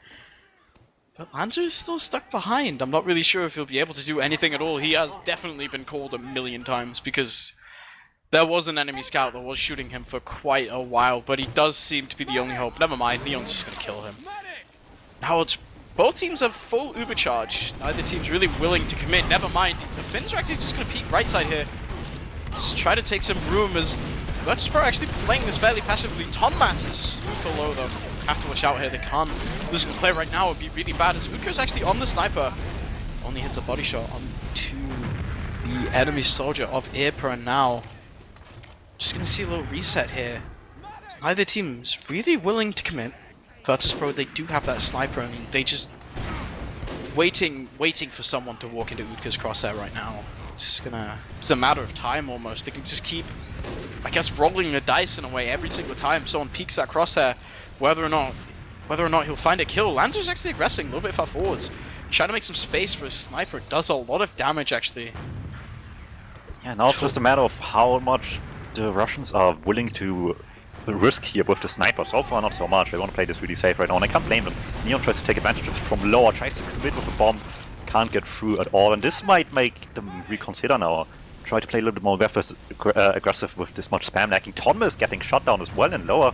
But Lanzer is still stuck behind. I'm not really sure if he'll be able to do anything at all. He has definitely been called a million times because there was an enemy scout that was shooting him for quite a while, but he does seem to be the only hope. Never mind, Neon's just gonna kill him. Now it's both teams have full uber charge. Neither team's really willing to commit. Never mind, the Finns are actually just gonna peek right side here. Just try to take some room as Virtus.bro actually playing this fairly passively. Tonmas is super low though. Have to watch out here, they can't. Losing the play right now would be really bad as Utko's actually on the sniper. Only hits a body shot onto the enemy soldier of Irpa, and now just gonna see a little reset here. Neither team's really willing to commit. Virtus.bro, they do have that sniper, and they just waiting for someone to walk into Utka's crosshair right now. Just gonna, it's a matter of time almost. They can just keep, I guess, rolling the dice in a way every single time someone peeks that crosshair. Whether or not he'll find a kill. Lanzer's actually aggressing a little bit far forwards. Trying to make some space for his sniper. It does a lot of damage actually.
Yeah, now it's just a matter of how much the Russians are willing to risk here with the sniper. So far, not so much. They want to play this really safe right now, and I can't blame them. Neon tries to take advantage of it from lower, tries to commit with a bomb, can't get through at all, and this might make them reconsider now. Try to play a little bit more aggressive with this much spam lacking. Tonma is getting shot down as well in lower.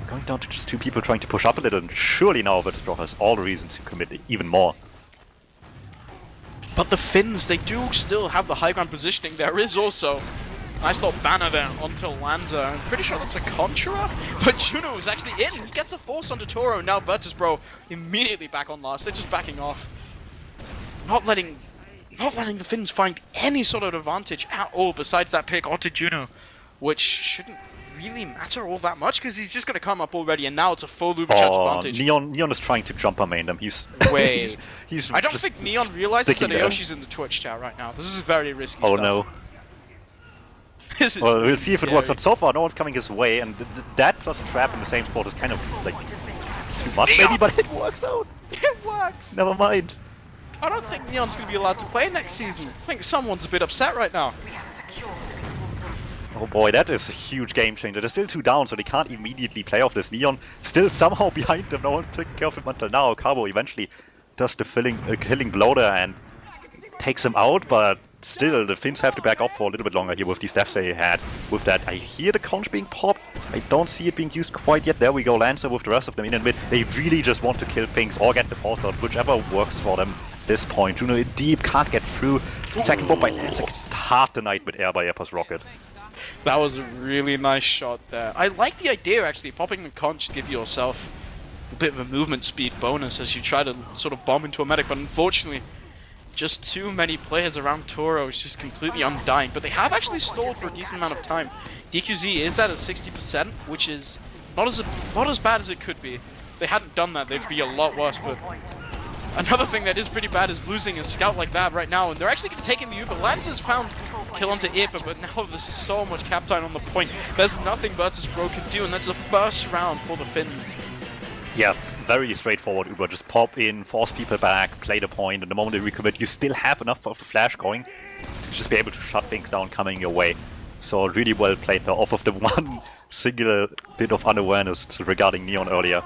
Going down to just 2 people trying to push up a little, and surely now Virtus.bro has all the reasons to commit even more.
But the Finns, they do still have the high ground positioning. There is also a nice little banner there onto Lanza. I'm pretty sure that's a Contra, but Juno is actually in. He gets a force onto Toro. Now Virtus.bro immediately back on last. They're just backing off. Not letting the Finns find any sort of advantage at all besides that pick onto Juno, which shouldn't really matter all that much because he's just going to come up already, and now it's a full loop charge advantage.
Neon is trying to jump main them.
Wait.
he's
I don't think Neon realizes that
there.
Ayoshi's in the Twitch chat right now. This is very risky
Oh
stuff.
no.
This is
Well,
really
we'll see if it
scary.
works out. So far, no one's coming his way, and that plus a trap in the same spot is kind of like too much, maybe, but it works out.
It works!
Never mind.
I don't think Neon's going to be allowed to play next season. I think someone's a bit upset right now.
Oh boy, that is a huge game changer. They're still 2 down, so they can't immediately play off this. Neon still somehow behind them. No one's taking care of him until now. Cabo eventually does the killing blow there and takes him out, but still, the Finns have to back up for a little bit longer here with these deaths they had. With that, I hear the conch being popped. I don't see it being used quite yet. There we go, Lancer with the rest of them in and mid. They really just want to kill things or get the force out, whichever works for them at this point. Juno in deep, can't get through. Second bomb by Lancer gets hard denied with air by Irpa's rocket.
That was a really nice shot there. I like the idea, actually, popping the conch to give yourself a bit of a movement speed bonus as you try to sort of bomb into a medic, but unfortunately, Just too many players around Toro. It's just completely undying. But they have actually stalled for a decent amount of time. DQZ is at a 60%, which is not as bad as it could be. If they hadn't done that, they'd be a lot worse. But another thing that is pretty bad is losing a scout like that right now. And they're actually taking the Uber. Lance has found kill onto Ipa, but now there's so much cap time on the point. There's nothing Virtus.bro can do, and that's the first round for the Finns.
Yeah, very straightforward Uber. Just pop in, force people back, play the point, and the moment they recommit, you still have enough of the flash going to just be able to shut things down coming your way. So really well played there, off of the one singular bit of unawareness regarding Neon earlier.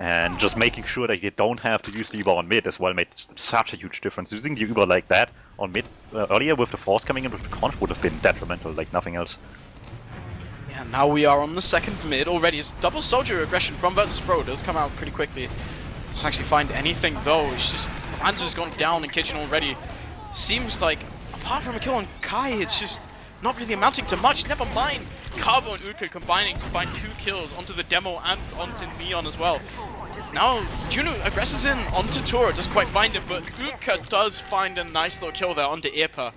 And just making sure that you don't have to use the Uber on mid as well made such a huge difference. Using the Uber like that on mid earlier with the force coming in with the conch would have been detrimental like nothing else.
Yeah, now we are on the second mid already. It's double soldier aggression from Virtus.bro. Does come out pretty quickly. Doesn't actually find anything though. It's just Panzer's gone down in kitchen already. Seems like apart from a kill on Kai, it's just not really amounting to much. Never mind. Carbo and Utka combining to find 2 kills onto the demo and onto Neon as well. Now Juno aggresses in onto Toro, doesn't quite find him, but Utka does find a nice little kill there onto Ipa.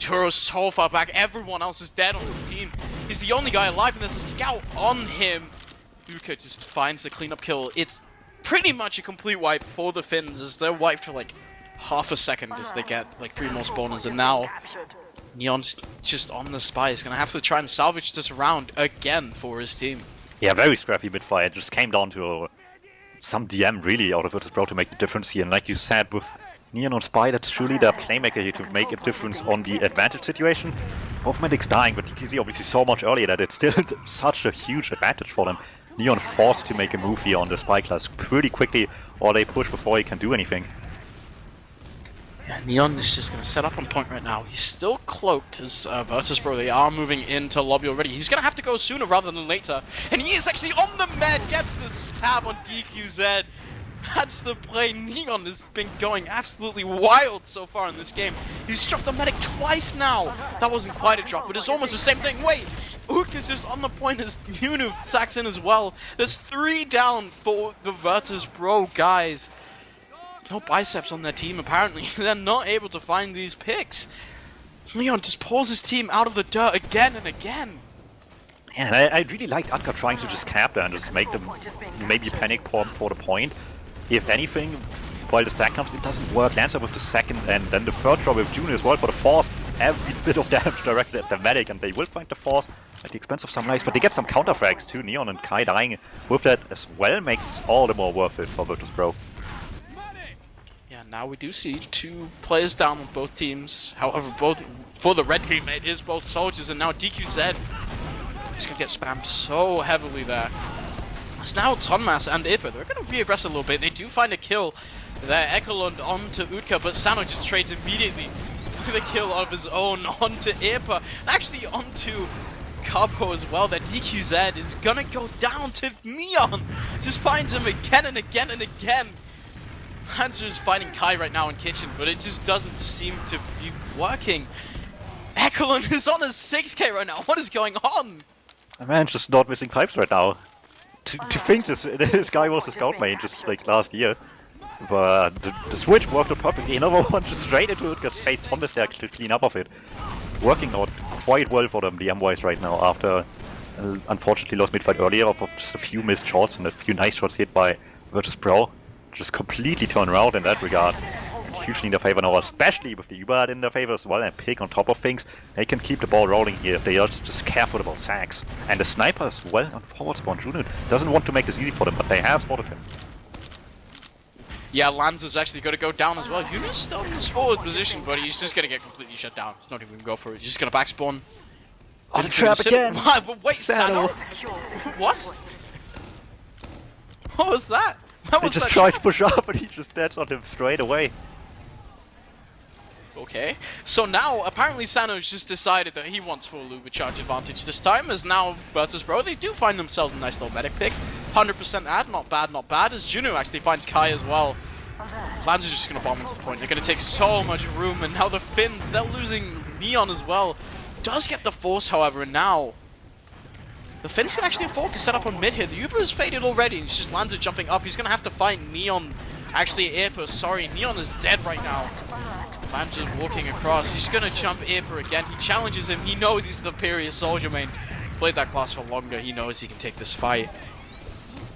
Toro's so far back, everyone else is dead on his team. He's the only guy alive and there's a scout on him. Utka just finds the cleanup kill. It's pretty much a complete wipe for the Finns as they're wiped for like half a second as they get like 3 more spawners, and now Neon's just on the spy. He's gonna have to try and salvage this round again for his team.
Yeah, very scrappy mid-fire. It just came down to some DM really out of Virtus.bro to make the difference here. And like you said, with Neon on spy, that's truly their playmaker here to make a difference on the advantage situation. Both medics dying, but you can see obviously so much earlier that it's still such a huge advantage for them. Neon forced to make a move here on the spy class pretty quickly, or they push before he can do anything.
Yeah, Neon is just going to set up on point right now. He's still cloaked as Virtus.bro. They are moving into lobby already. He's going to have to go sooner rather than later. And he is actually on the med, gets the stab on DQZ. That's the play. Neon has been going absolutely wild so far in this game. He's dropped the medic twice now. That wasn't quite a drop, but it's almost the same thing. Wait, Ook is just on the point as Yunu sacks in as well. There's 3 down for the Virtus.bro guys. No biceps on their team, apparently. They're not able to find these picks. Leon just pulls his team out of the dirt again and again.
Yeah, and I really like Atka trying to just cap there and just make them maybe panic for the point. If anything, while the sack comes, it doesn't work. Lancer with the second and then the third drop with Junior as well for the fourth. Every bit of damage directed at the medic, and they will find the fourth at the expense of some lives, but they get some counter frags too. Neon and Kai dying with that as well makes this all the more worth it for Virtus.bro.
Yeah, now we do see 2 players down on both teams. However, both for the red team, it is both soldiers, and now DQZ is going to get spammed so heavily there. It's now Tonmas and Ipa. They're going to be aggressive a little bit. They do find a kill there. Ekelund onto Utka, but Sano just trades immediately with a kill of his own onto Ipa. And actually onto Carbo as well. That DQZ is going to go down to Neon. Just finds him again and again and again. Hanser is fighting Kai right now in kitchen, but it just doesn't seem to be working. Ekelund is on a 6k right now. What is going on?
Man, just not missing pipes right now. To think this guy was a scout main just like last year. But the switch worked out perfectly. Another one just straight into it, because Face Thomas there to clean up of it. Working out quite well for them DM-wise right now after unfortunately lost mid-fight earlier of just a few missed shots and a few nice shots hit by Virtus.bro. Just completely turn around in that regard. And hugely in their favor now, especially with the Uber in their favor as well, and Pig on top of things. They can keep the ball rolling here if they are just careful about sacks. And the sniper as well on forward spawn. Juno doesn't want to make this easy for them, but they have spotted him.
Yeah, Lanz is actually going to go down as well. Yuna's still in his forward position, but he's just going to get completely shut down. He's not even going to go for it. He's just going to backspawn.
On the trap again!
But wait, Sano? What? What was that?
They just tried to push up and he just deads on him straight away.
Okay, so now apparently Sano's just decided that he wants full Uber charge advantage this time, as now Virtus.bro, they do find themselves a nice little medic pick. 100% ad, not bad, as Juno actually finds Kai as well. Lanz is just going to bomb into the point. They're going to take so much room, and now the Finns, they're losing Neon as well. Does get the force, however, and now the Finns can actually afford to set up on mid here. The Uber is faded already, and it's just Lanza jumping up. He's going to have to fight Neon Actually, Aper, sorry, Neon is dead right now. Lanza's walking across. He's gonna jump Aper again. He challenges him. He knows he's the superior soldier main. He's played that class for longer. He knows he can take this fight.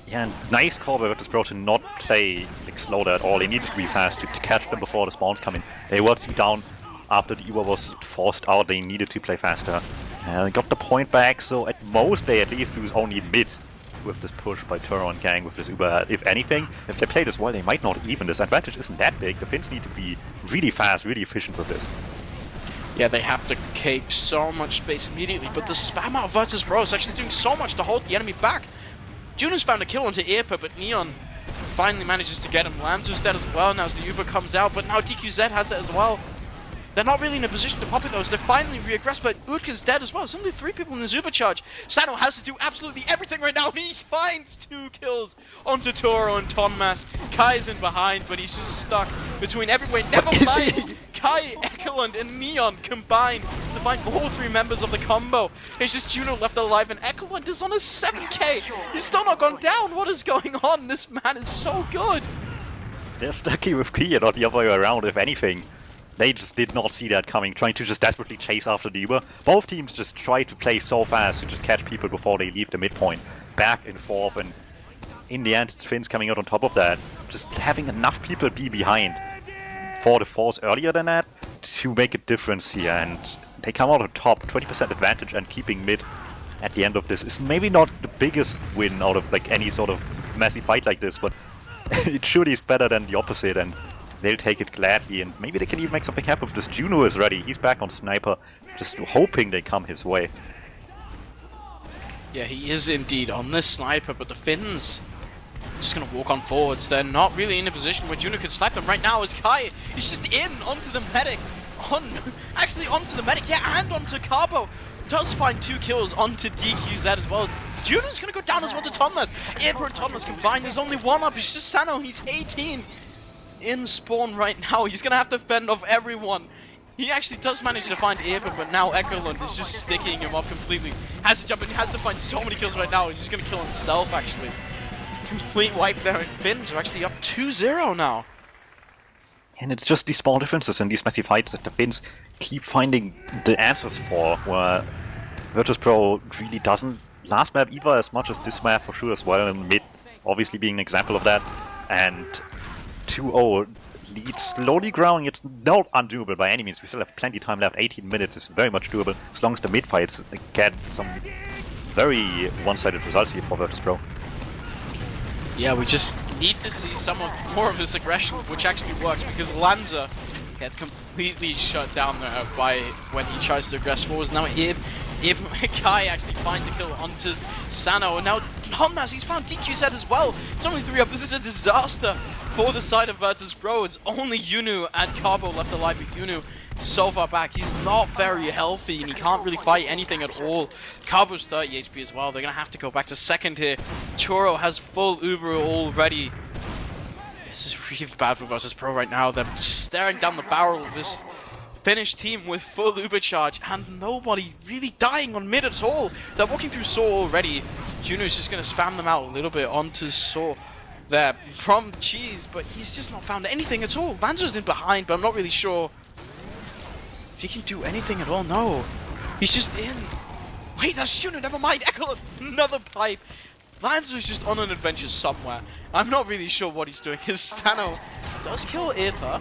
Yeah, and nice call by Virtus.bro to not play like slow at all. They needed to be fast to catch them before the spawns come in. They were 2 down after the Uber was forced out. They needed to play faster. They got the point back, so at most they at least lose only mid with this push by Turo and Gang with this Uber. If anything, if they play this well, they might not even. This advantage isn't that big. The Finns need to be really fast, really efficient with this.
Yeah, they have to cape so much space immediately, but the spam out of Virtus.bro is actually doing so much to hold the enemy back. Juno's found a kill onto Aper, but Neon finally manages to get him. Lanza's dead as well now as the Uber comes out, but now DQZ has it as well. They're not really in a position to pop it though, so they're finally reaggressed, but Utka's dead as well. There's only 3 people in this Uber charge. Sano has to do absolutely everything right now, and he finds 2 kills onto Toro and Tonmas. Kai's in behind, but he's just stuck between everywhere. Never mind! Kai, Ekelund, and Neon combined to find all 3 members of the combo. It's just Juno left alive, and Ekelund is on a 7k. He's still not gone down. What is going on? This man is so good.
They're stuck here with Kia, not the other way around, if anything. They just did not see that coming, trying to just desperately chase after the Uber. Both teams just try to play so fast to just catch people before they leave the midpoint. Back and forth, and in the end, it's Finns coming out on top of that. Just having enough people be behind for the force earlier than that to make a difference here, and they come out on top, 20% advantage, and keeping mid at the end of this is maybe not the biggest win out of like any sort of massive fight like this, but it surely is better than the opposite, and they'll take it gladly, and maybe they can even make something happen with this. Juno is ready, he's back on Sniper, just hoping they come his way.
Yeah, he is indeed on this Sniper, but the Finns just gonna walk on forwards. They're not really in a position where Juno can snipe them right now as Kai is just in onto the medic. Actually onto the medic, yeah, and onto Carbo. Does find 2 kills onto DQZ as well. Juno's gonna go down as well to Tonmas. Aper and Tonmas combined, there's only 1 up, it's just Sano, he's 18. In spawn right now, he's gonna have to fend off everyone. He actually does manage to find Aper, but now Ekelund is just sticking him off completely. Has to jump in, has to find so many kills right now, he's just gonna kill himself actually. Complete wipe there, and Finns are actually up 2-0 now.
And it's just these small differences in these massive fights that the Finns keep finding the answers for, where Virtus.bro really doesn't. Last map either as much as this map for sure as well, and mid obviously being an example of that. And 2-0 lead slowly growing. It's not undoable by any means. We still have plenty of time left. 18 minutes is very much doable as long as the mid fights get some very one-sided results here for Virtus.bro.
Yeah, we just need to see more of this aggression, which actually works, because Lanza gets completely shut down there by when he tries to aggress forwards. Now Kai actually finds a kill onto Sano, and now Honmas, he's found DQZ as well. It's only 3 up. This is a disaster for the side of Virtus.bro. It's only Yunu and Carbo left alive, but Yunu so far back. He's not very healthy, and he can't really fight anything at all. Carbo's 30 HP as well. They're going to have to go back to second here. Choro has full Uber already. This is really bad for Virtus.bro right now. They're just staring down the barrel of this Finnish team with full Uber charge, and nobody really dying on mid at all. They're walking through Saw already. Juno's just going to spam them out a little bit onto Saw there from Cheese, but he's just not found anything at all. Lanza's in behind, but I'm not really sure if he can do anything at all. No, he's just in. Wait, that's Juno, never mind. Ekelund, another pipe. Lanza's just on an adventure somewhere. I'm not really sure what he's doing. His Stano does kill Aper.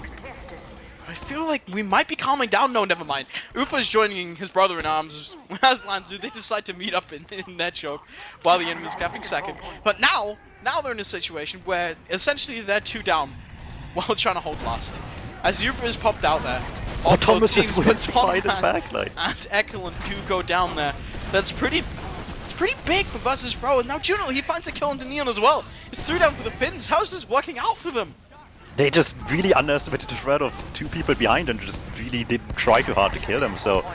I feel like we might be calming down. No, never mind. Upa's joining his brother-in-arms as Lanzu. They decide to meet up in their choke while the enemy's capping second. But now they're in a situation where essentially they're 2 down while trying to hold last. As Upa is popped out there, all
Thomas
teams
just
but
went to fight
Thomas
his backline.
and Ekelund do go down there. That's pretty big for Virtus.bro. And now Juno, he finds a kill on Neon as well. It's 3 down for the Finns. How's this working out for them?
They just really underestimated the threat of 2 people behind and just really didn't try too hard to kill them, so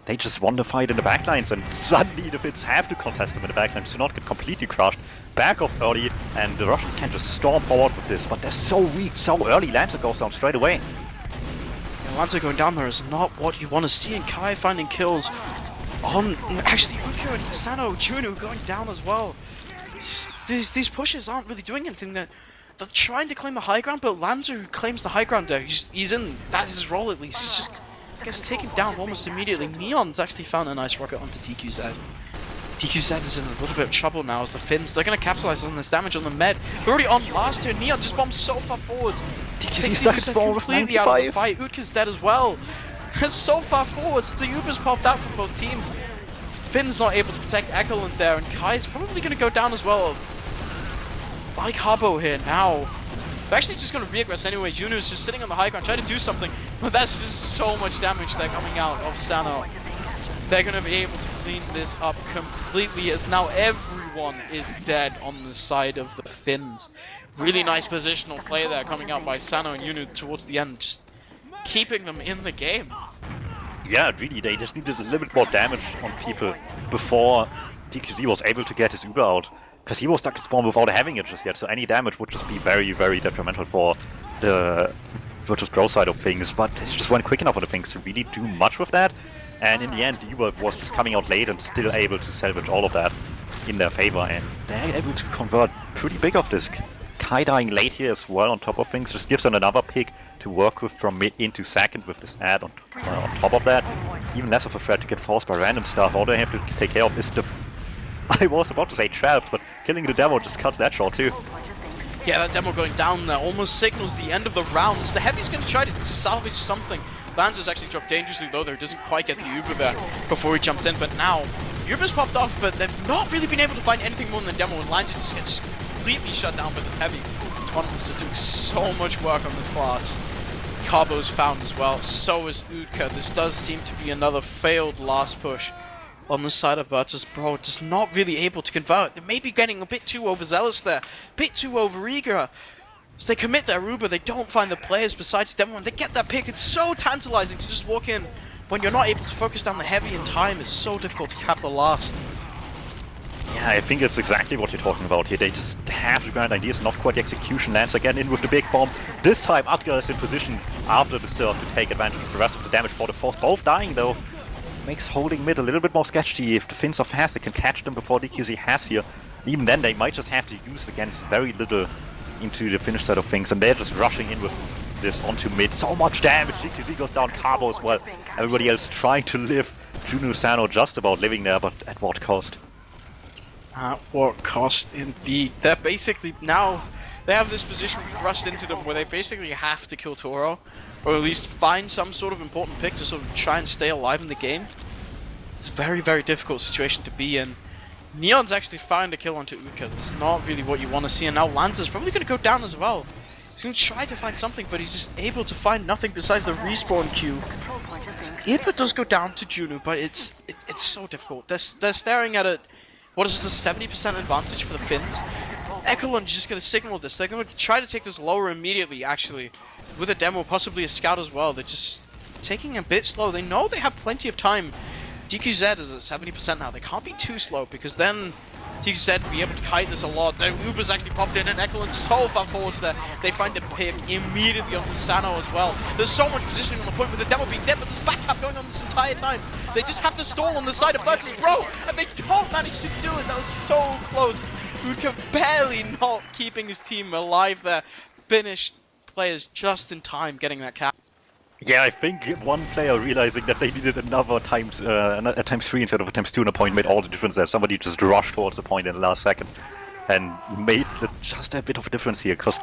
they just won the fight in the backlines, and suddenly the Finns have to contest them in the backlines to not get completely crushed. Back off early, and the Russians can just storm forward with this, but they're so weak so early. Lancer goes down straight away.
Yeah, Lancer going down there is not what you want to see, and Kai finding kills on actually Uko and Sano, Juno going down as well. These pushes aren't really doing anything. That they're trying to claim the high ground, but Lanza claims the high ground there. He's in, that's his role at least. He just gets taken down almost immediately. Neon's actually found a nice rocket onto DQZ. DQZ is in a little bit of trouble now as the Finns, they're going to capitalize on this damage on the med. We're already on last here. Neon just bombs so far forward.
DQZ stuck at spawn with
completely
95.
out of the fight. Utka's dead as well. So far forwards, the Uber's popped out from both teams. Finn's not able to protect Ekelund there, and Kai's probably going to go down as well. Like Harbo here now. They're actually just going to reaggress anyway. Junu's just sitting on the high ground, trying to do something, but that's just so much damage there coming out of Sano. They're going to be able to clean this up completely as now everyone is dead on the side of the Finns. Really nice positional play there coming out by Sano and Yunu towards the end, just keeping them in the game.
Yeah, really, they just needed a little bit more damage on people before DQZ was able to get his Uber out. Because he was stuck at spawn without having it just yet, so any damage would just be very, very detrimental for the Virtus.bro side of things. But it just went quick enough on the things to really do much with that. And in the end, the Uber was just coming out late and still able to salvage all of that in their favor. And they're able to convert pretty big of this. Kai dying late here as well on top of things just gives them another pick to work with from mid into second with this ad on top of that. Even less of a threat to get forced by random stuff. All they have to take care of is the... I was about to say trap, but killing the demo just cut that short too.
Yeah, that demo going down there almost signals the end of the rounds. The Heavy's going to try to salvage something. Lanza's actually dropped dangerously though there, doesn't quite get the Uber there before he jumps in, but now Uber's popped off, but they've not really been able to find anything more than the demo, and Lanza just gets completely shut down by this Heavy. Autonomous are doing so much work on this class. Carbo's found as well, so is Utka. This does seem to be another failed last push on the side of Virtus.bro, just not really able to convert. They may be getting a bit too overzealous there, a bit too overeager. So they commit their Uber, they don't find the players besides Demo, and they get that pick. It's so tantalizing to just walk in when you're not able to focus down the Heavy in time. It's so difficult to cap the last.
Yeah, I think it's exactly what you're talking about here. They just have the grand ideas, not quite the execution. Lands again in with the big bomb. This time Adgar is in position after the surf to take advantage of the rest of the damage for the force. Both dying though. Makes holding mid a little bit more sketchy. If the Finns are fast, they can catch them before DQZ has here. Even then, they might just have to use against very little into the finish side of things, and they're just rushing in with this onto mid. So much damage. DQZ goes down, Carbo as well. Everybody else trying to live. Juno Sano just about living there, but at what cost?
At what cost, indeed. They're basically now they have this position thrust into them where they basically have to kill Toro, or at least find some sort of important pick to sort of try and stay alive in the game. It's a very, very difficult situation to be in. Neon's actually found a kill onto Utka. That's not really what you want to see, and now Lanza's probably going to go down as well. He's going to try to find something, but he's just able to find nothing besides the respawn queue. It does go down to Juno, but it's so difficult. They're staring at it. What is this, a 70% advantage for the Finns? Ekelund's just going to signal this. They're going to try to take this lower immediately, actually. With a demo, possibly a scout as well. They're just taking a bit slow. They know they have plenty of time. DQZ is at 70% now. They can't be too slow, because then DQZ will be able to kite this a lot. Then Uber's actually popped in, and Ekelund's so far forward there. They find the pick immediately onto Sano as well. There's so much positioning on the point with the demo being dead, but there's backup going on this entire time. They just have to stall on the side of Virtus.bro, and they don't manage to do it. That was so close. Utka barely not keeping his team alive there. Finished players just in time getting that cap.
Yeah, I think one player realizing that they needed another times 3 instead of a times 2 in a point made all the difference there. Somebody just rushed towards the point in the last second and made just a bit of a difference here, because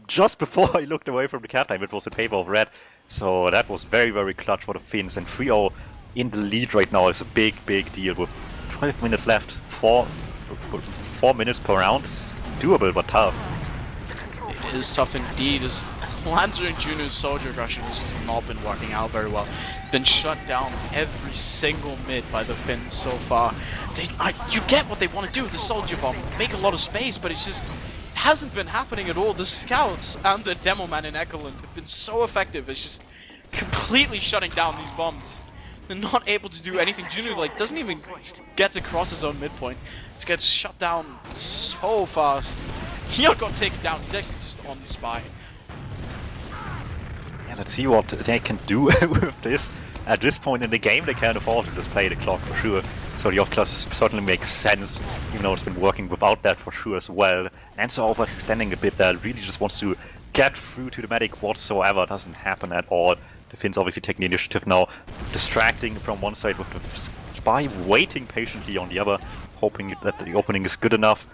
just before I looked away from the cap time, it was in favor of red. So that was very, very clutch for the Finns, and 3-0 in the lead right now is a big, big deal with 12 minutes left. 4 minutes per round. Doable, but tough.
It is tough indeed, as Lanza and Juno's soldier aggression has just not been working out very well. Been shut down every single mid by the Finns so far. You get what they want to do with the soldier bomb, make a lot of space, but it's just hasn't been happening at all. The scouts and the demo man in Ekelund have been so effective. It's just completely shutting down these bombs. They're not able to do anything. Juno doesn't even get to cross his own midpoint. It gets shut down so fast. Neon got taken down. He's actually just on the spy.
Yeah, let's see what they can do with this. At this point in the game, they can't afford to just play the clock for sure. So the off class certainly makes sense, even though it's been working without that for sure as well. Enzo overextending a bit there, really just wants to get through to the medic whatsoever, doesn't happen at all. The Finns obviously taking the initiative now, distracting from one side with the Spy waiting patiently on the other, hoping that the opening is good enough,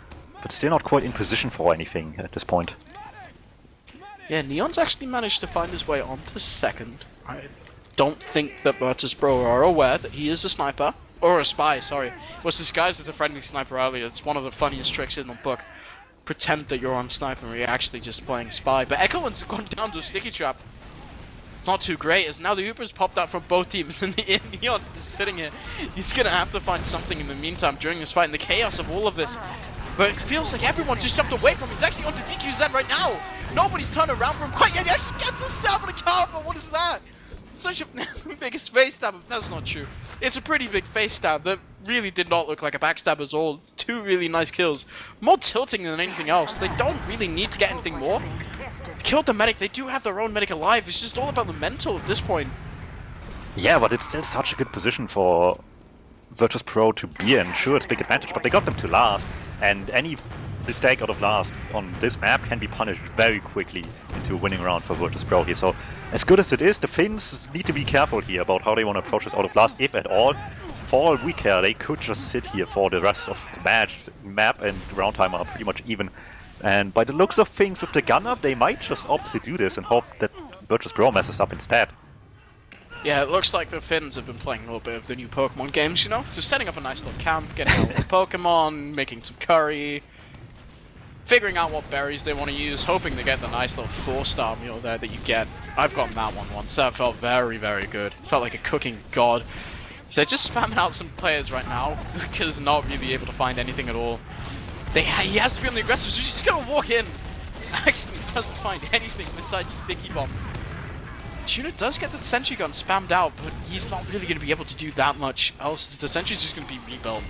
but still not quite in position for anything at this point.
Yeah, Neon's actually managed to find his way onto second. I don't think that Virtus.bro are aware that he is a sniper. Or a spy, sorry. Was disguised as a friendly sniper earlier. It's one of the funniest tricks in the book. Pretend that you're on sniper and you're actually just playing spy. But Echoland's gone down to a sticky trap. It's not too great, as now the Uber's popped out from both teams and Neon's just sitting here. He's gonna have to find something in the meantime during this fight and the chaos of all of this. But it feels like everyone's just jumped away from him. He's actually onto DQZ right now. Nobody's turned around for him quite yet. He actually gets a stab on a car, but what is that? Such a biggest face stab. That's not true. It's a pretty big face stab that really did not look like a backstab at all. It's two really nice kills. More tilting than anything else. They don't really need to get anything more. Killed the medic. They do have their own medic alive. It's just all about the mental at this point.
Yeah, but it's still such a good position for Virtus.bro to be in. Sure, it's a big advantage, but they got them to last. And any mistake out of last on this map can be punished very quickly into a winning round for Virtus.bro here. So, as good as it is, the Finns need to be careful here about how they want to approach this out of last, if at all. For all we care, they could just sit here for the rest of the match. Map and round time are pretty much even. And by the looks of things with the gun up, they might just opt to do this and hope that Virtus.bro messes up instead.
Yeah, it looks like the Finns have been playing a little bit of the new Pokemon games, you know? Just setting up a nice little camp, getting out the Pokemon, making some curry, figuring out what berries they want to use, hoping to get the nice little 4-star meal there that you get. I've gotten that one once. That felt very, very good. Felt like a cooking god. So they're just spamming out some players right now because not really able to find anything at all. He has to be on the aggressive, so he's just gonna walk in. Actually doesn't find anything besides sticky bombs. Tuna does get the sentry gun spammed out, but he's not really going to be able to do that much else. The sentry's just going to be rebuilt.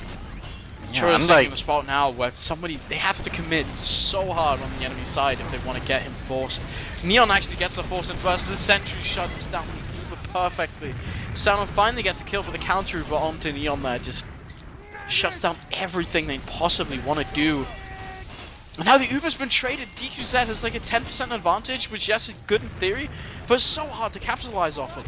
Chura's sitting in a spot now where they have to commit so hard on the enemy side if they want to get him forced. Neon actually gets the force in first, the sentry shuts down the Uber perfectly. Sano finally gets a kill for the counter Uber onto Neon there, just shuts down everything they possibly want to do. And now the Uber's been traded. DQZ has like a 10% advantage, which yes, is good in theory, but it's so hard to capitalize off it.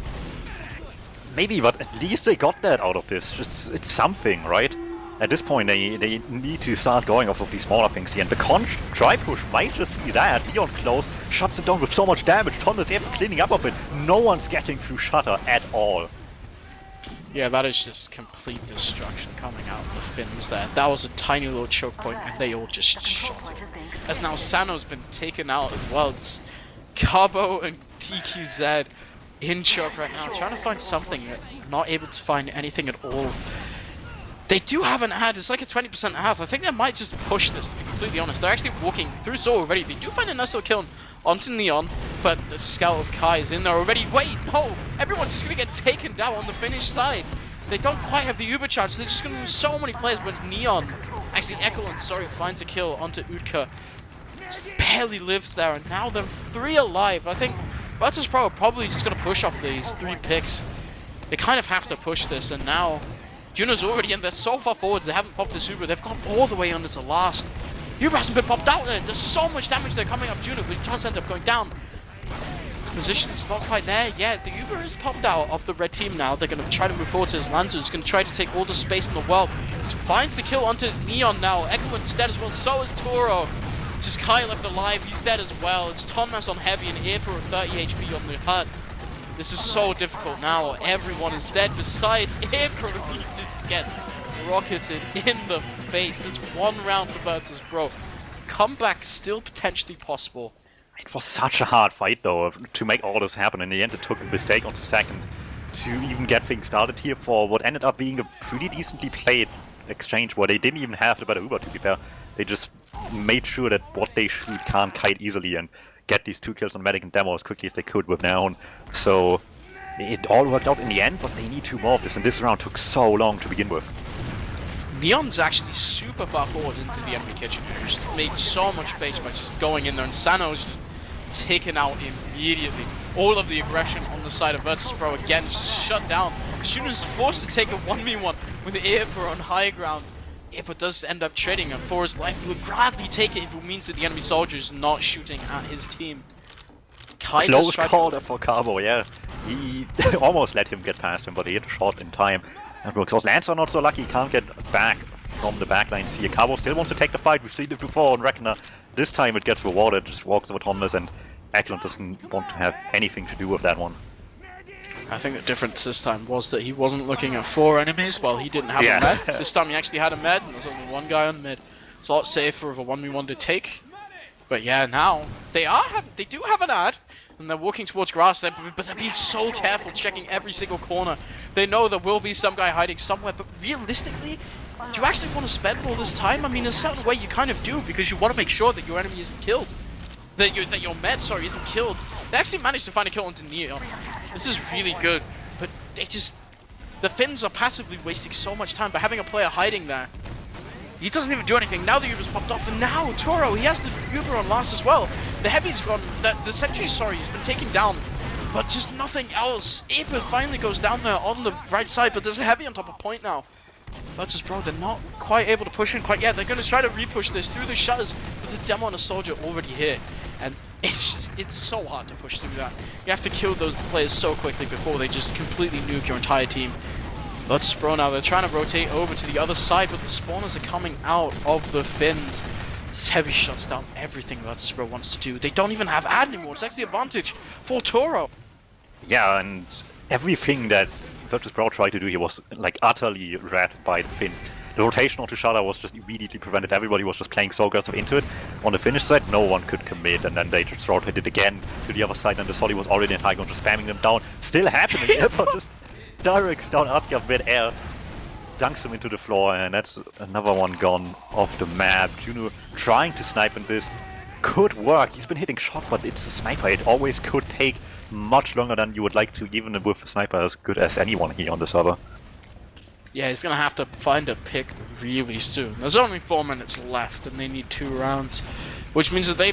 Maybe, but at least they got that out of this. It's something, right? At this point, they need to start going off of these smaller things here. And the conch try push might just be that. Leon close, shuts it down with so much damage. Tom is even cleaning up of it. No one's getting through Shutter at all.
Yeah, that is just complete destruction coming out of the Finns there. That was a tiny little choke point, and they all just shot it. As now Sano's been taken out as well. It's Carbo and DQZ in choke right now, trying to find something, not able to find anything at all. They do have an ad, it's like a 20% ad. I think they might just push this, to be completely honest. They're actually walking through Soul already. They do find a nice little kill onto Neon, but the Scout of Kai is in there already. Wait, no! Everyone's just gonna get taken down on the Finnish side. They don't quite have the Uber charge, so they're just gonna lose so many players, but Neon, actually Echoland, sorry, finds a kill onto Utka. Just barely lives there, and now they're 3 alive. I think Virtus.bro are probably just gonna push off these 3 picks. They kind of have to push this, and now Juno's already in there so far forwards. They haven't popped this Uber. They've gone all the way under to last. Uber hasn't been popped out there. There's so much damage there coming up Juno, but he does end up going down. Position is not quite there yet. The Uber is popped out of the red team now. They're going to try to move forward to his Lantern. He's going to try to take all the space in the world. He finds the kill onto Neon now. Echoland's dead as well. So is Toro. Just Kai left alive. He's dead as well. It's Thomas on heavy and April with 30 HP on the hut. This is so difficult now. Everyone is dead besides April. He just gets rocketed in the face. That's 1 round for Virtus.bro. Comeback still potentially possible.
It was such a hard fight though to make all this happen. In the end, it took a mistake on the second to even get things started here for what ended up being a pretty decently played exchange where they didn't even have the better Uber, to be fair. They just made sure that what they shoot can't kite easily and get these 2 kills on Medic and Demo as quickly as they could with their own. So it all worked out in the end, but they need 2 more of this, and this round took so long to begin with.
Neon's actually super far forwards into the enemy kitchen. He just made so much space by just going in there, and Sano's just taken out immediately. All of the aggression on the side of Virtus.bro again just shut down. Shuna's forced to take a 1v1 with the Irpa on high ground. Irpa does end up trading, and for his life, he will gladly take it if it means that the enemy soldier is not shooting at his team. Kai
Close corner for Carbo, yeah. He almost let him get past him, but he hit a shot in time. And because Lancer not so lucky, he can't get back from the backlines here. Carbo still wants to take the fight. We've seen it before on Rekon. This time it gets rewarded, just walks autonomous, and Eklund doesn't want to have anything to do with that one.
I think the difference this time was that he wasn't looking at 4 enemies while he didn't have a med. This time he actually had a med, and there's only 1 guy on mid. It's a lot safer of a 1v1 to take. But yeah, now they do have an ad, and they're walking towards grass there, but they're being so careful, checking every single corner. They know there will be some guy hiding somewhere, but realistically, do you actually want to spend all this time? I mean, in a certain way you kind of do, because you want to make sure that your enemy isn't killed. That your med, sorry, isn't killed. They actually managed to find a kill onto Neo. This is really good, but the Finns are passively wasting so much time by having a player hiding there. He doesn't even do anything. Now the Uber's popped off, and now Toro, he has the Uber on last as well. The Heavy's gone, the Sentry, sorry, he's been taken down, but just nothing else. Aper finally goes down there on the right side, but there's a Heavy on top of point now. Virtus.bro, they're not quite able to push in quite yet. They're going to try to repush this through the shutters. There's a demo on a soldier already here, and it's so hard to push through that. You have to kill those players so quickly before they just completely nuke your entire team. Virtus.bro now, they're trying to rotate over to the other side, but the spawners are coming out of the Finns. This Heavy shuts down everything Virtus.bro wants to do. They don't even have ad anymore. It's actually the advantage for Toro.
Yeah, and everything that Virtus.bro tried to do here was like utterly read by the Finns. The rotation onto Shutter was just immediately prevented. Everybody was just playing so aggressive into it. On the Finnish side, no one could commit, and then they just rotated again to the other side, and the Solly was already in high ground, just spamming them down. Still happening, but just directs down Atgar mid-air, dunks him into the floor, and that's another one gone off the map. Juno trying to snipe in this could work. He's been hitting shots, but it's a sniper. It always could take much longer than you would like to, even with a sniper as good as anyone here on the server.
Yeah, he's gonna have to find a pick really soon. There's only 4 minutes left, and they need 2 rounds, which means that they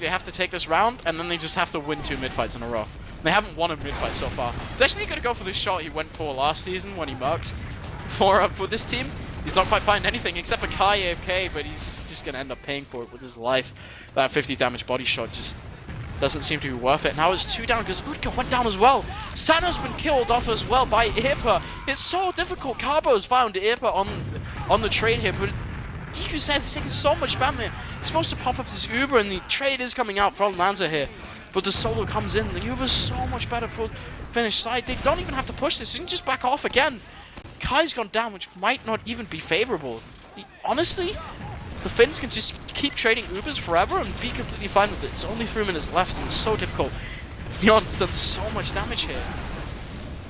have to take this round, and then they just have to win 2 mid-fights in a row. They haven't won a mid-fight so far. He's actually gonna go for this shot he went for last season when he murked for this team. He's not quite finding anything except for Kai AFK, but he's just gonna end up paying for it with his life. That 50 damage body shot just doesn't seem to be worth it. Now it's 2 down because Utka went down as well. Sano's been killed off as well by Irpa. It's so difficult. Carbo's found Irpa on the trade here, but Deku said it's taking so much spam there. He's supposed to pop up this Uber, and the trade is coming out from Lanza here. But the solo comes in. The Uber's so much better for Finnish side. They don't even have to push this. They can just back off again. Kai's gone down, which might not even be favorable. Honestly, the Finns can just keep trading Ubers forever and be completely fine with it. It's only 3 minutes left, and it's so difficult. Neon's done so much damage here.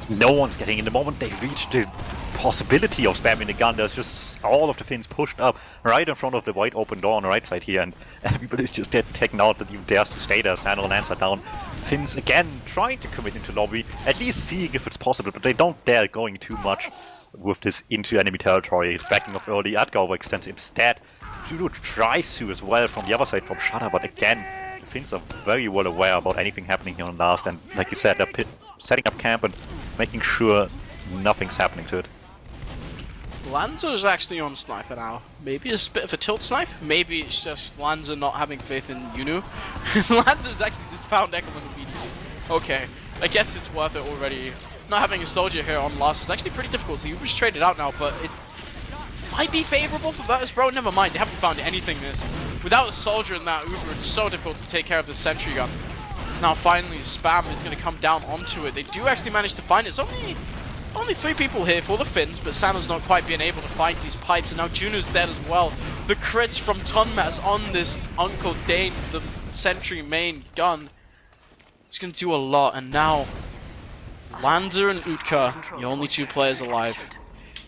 No one's getting in. The moment they reach the possibility of spamming the gun, there's just all of the Finns pushed up right in front of the wide open door on the right side here, and everybody's just taken out that even dares to stay there. Sandro and Lance are down. Finns again trying to commit into lobby, at least seeing if it's possible, but they don't dare going too much with this into enemy territory. It's backing off early. Atgar overextends instead. Judo tries to as well from the other side from Shutter, but again, the Finns are very well aware about anything happening here on last, and like you said, they're setting up camp and making sure nothing's happening to it.
Lanza's actually on sniper now. Maybe it's a bit of a tilt snipe. Maybe it's just Lanza not having faith in Yunu. Lanza's actually just found Ekelman immediately. Okay, I guess it's worth it already. Not having a soldier here on last is actually pretty difficult. The Uber's traded out now, but it might be favorable for Virtus.bro. Never mind, they haven't found anything this. Without a soldier in that Uber, it's so difficult to take care of the sentry gun. It's now finally spam is going to come down onto it. They do actually manage to find it. It's only 3 people here for the Finns, but Sano's not quite being able to find these pipes, and now Juno's dead as well. The crits from Tonmas on this Uncle Dane, the sentry main gun. It's going to do a lot, and now Lanza and Utka, the only 2 players alive,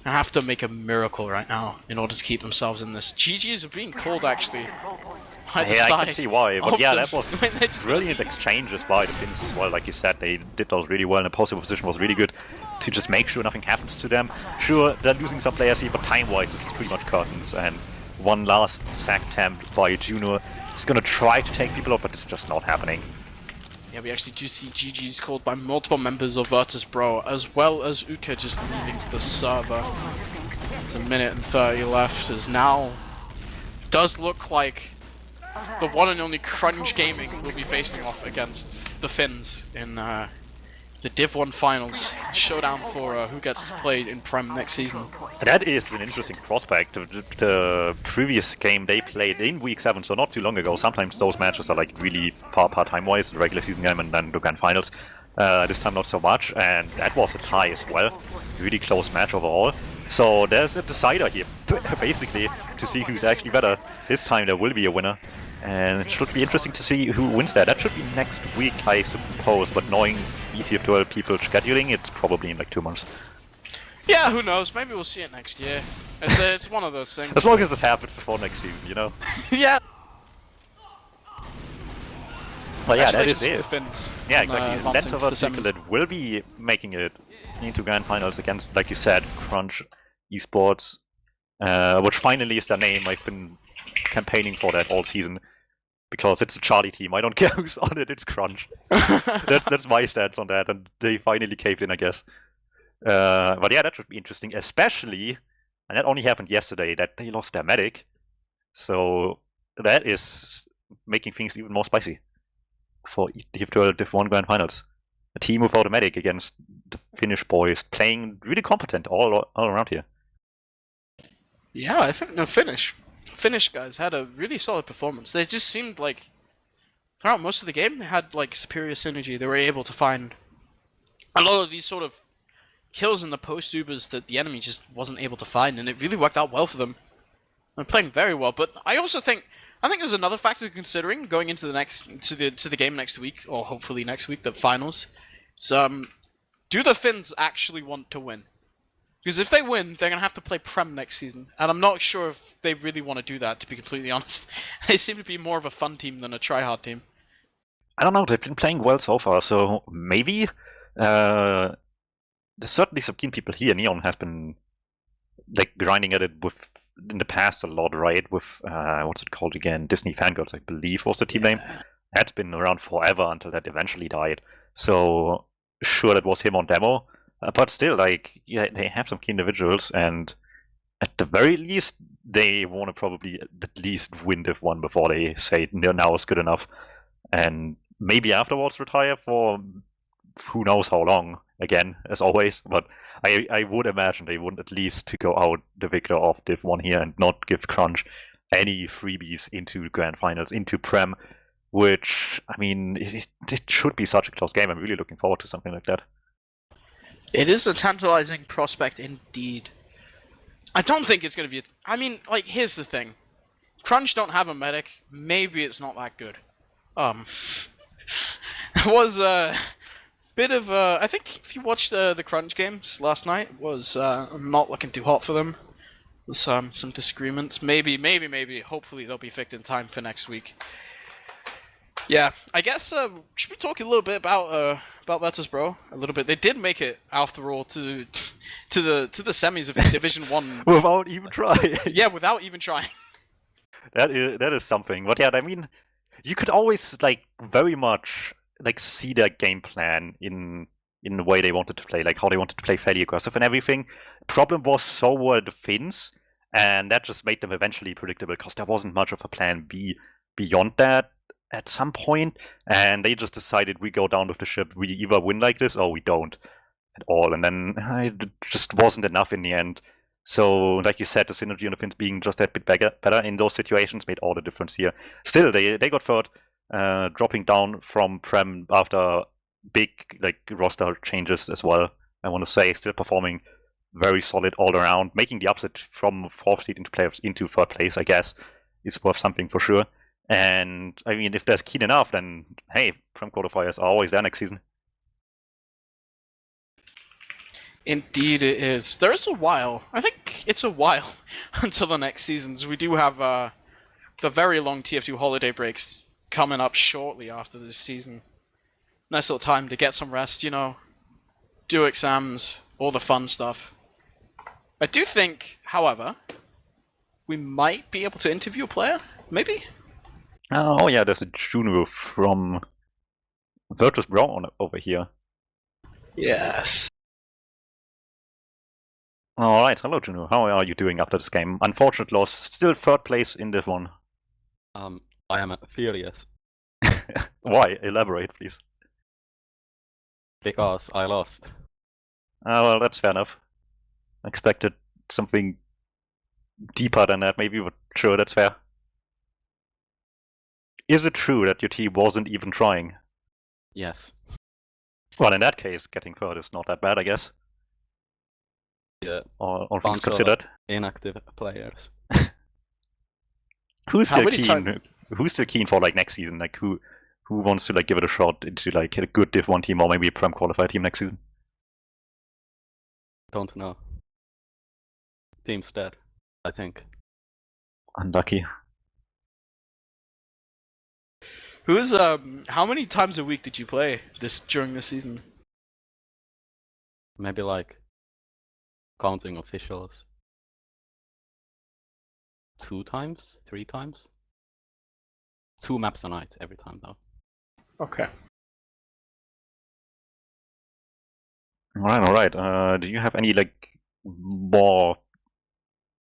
and have to make a miracle right now in order to keep themselves in this. GG's are being called actually.
Yeah, I can see why, but yeah, that was brilliant exchanges by the Finns as well. Like you said, they did those really well, and the possible position was really good to just make sure nothing happens to them. Sure, they're losing some players here, but time-wise, this is pretty much curtains, and one last sack attempt by Juno. It's gonna try to take people out, but it's just not happening.
Yeah, we actually do see GG's called by multiple members of Virtus.bro, as well as Utka just leaving the server. There's a minute and 30 left, as now does look like the one and only Crunch Gaming will be facing off against the Finns in the Div1 finals showdown for who gets to play in Prem next season.
That is an interesting prospect. The previous game they played in week 7, so not too long ago. Sometimes those matches are like really part-time wise, the regular season game and then the grand finals. This time not so much, and that was a tie as well. Really close match overall. So there's a decider here, basically, to see who's actually better. This time there will be a winner. And it should be interesting to see who wins that. That should be next week, I suppose, but knowing ETF2L people scheduling, it's probably in like 2 months.
Yeah, who knows? Maybe we'll see it next year. It's one of those things.
As long as it happens before next season, you know?
Yeah.
Well, yeah, that is
Congratulations to
it.
the Finns.
Yeah, exactly.
Advancing to the
Lentavat
semis.
Sirkkelit will be making it into grand finals against, like you said, Crunch Esports, which finally is their name. I've been campaigning for that all season. Because it's a Charlie team, I don't care who's on it, it's Crunch. That's my stats on that, and they finally caved in, I guess. But yeah, that should be interesting, especially, and that only happened yesterday, that they lost their medic. So that is making things even more spicy for the Div1 Grand Finals. A team without a medic against the Finnish boys, playing really competent all around here.
Yeah, I think the Finnish guys had a really solid performance. They just seemed like throughout most of the game they had like superior synergy. They were able to find a lot of these sort of kills in the post Ubers that the enemy just wasn't able to find, and it really worked out well for them. They're playing very well, but I think there's another factor considering going into the to the game next week, or hopefully next week, the finals. So, do the Finns actually want to win? Because if they win, they're going to have to play Prem next season. And I'm not sure if they really want to do that, to be completely honest. They seem to be more of a fun team than a try-hard team.
I don't know, they've been playing well so far, so maybe. There's certainly some keen people here. Neon has been like grinding at it in the past a lot, right? With, what's it called again? Disney Fangirls, I believe was the team name. That's been around forever until that eventually died. So, sure, that was him on demo. But still, like, yeah, they have some key individuals, and at the very least, they want to probably at least win Div1 before they say now is good enough. And maybe afterwards retire for who knows how long, again, as always. But I would imagine they would at least to go out the victor of Div1 here and not give Crunch any freebies into Grand Finals, into Prem, which, I mean, it should be such a close game. I'm really looking forward to something like that.
It is a tantalizing prospect indeed. I don't think it's going to be... I mean, like, here's the thing. Crunch don't have a medic. Maybe it's not that good. It was a bit of a... I think if you watched the Crunch games last night, it was not looking too hot for them. There's some disagreements. Maybe, hopefully they'll be fixed in time for next week. Yeah, I guess should we talk a little bit about Virtus.bro a little bit? They did make it after all to the semis of Division 1
without even trying.
Yeah, without even trying.
That is something. But yeah, I mean, you could always like very much like see their game plan in the way they wanted to play, like how they wanted to play fairly aggressive and everything. Problem was so were the Finns, and that just made them eventually predictable because there wasn't much of a plan B beyond that at some point, and they just decided we go down with the ship, we either win like this or we don't at all, and then it just wasn't enough in the end. So, like you said, the synergy on the Finns being just that bit better in those situations made all the difference here. Still, they got third, dropping down from Prem after big like roster changes as well. I want to say, still performing very solid all around, making the upset from 4th seed into playoffs into 3rd place, I guess, is worth something for sure. And, I mean, if they're keen enough, then, hey, Prem qualifiers are always there next season.
Indeed it is. There is a while. I think it's a while until the next seasons. We do have the very long TF2 holiday breaks coming up shortly after this season. Nice little time to get some rest, you know, do exams, all the fun stuff. I do think, however, we might be able to interview a player, maybe?
Oh yeah, there's a Juno from Virtus.bro over here.
Yes.
Alright, hello Juno. How are you doing after this game? Unfortunate loss. Still third place in Div1.
I am furious
Why? Elaborate, please.
because I lost.
Well, that's fair enough. Expected something deeper than that, maybe, but sure, that's fair. Is it true that your team wasn't even trying?
Yes.
Well, in that case, getting third is not that bad, I guess.
Yeah.
All things
Bunch of
considered.
inactive players.
Who's
How
still
many
keen? Who's still keen for like next season? Like who wants to like give it a shot into like a good Div1 team or maybe a Prem qualified team next season?
Don't know. Team's dead, I think.
Unlucky.
Who's how many times a week did you play during this season?
Maybe like counting officials. 2 times? 3 times? 2 maps a night every time though.
Okay.
Alright. Do you have any like more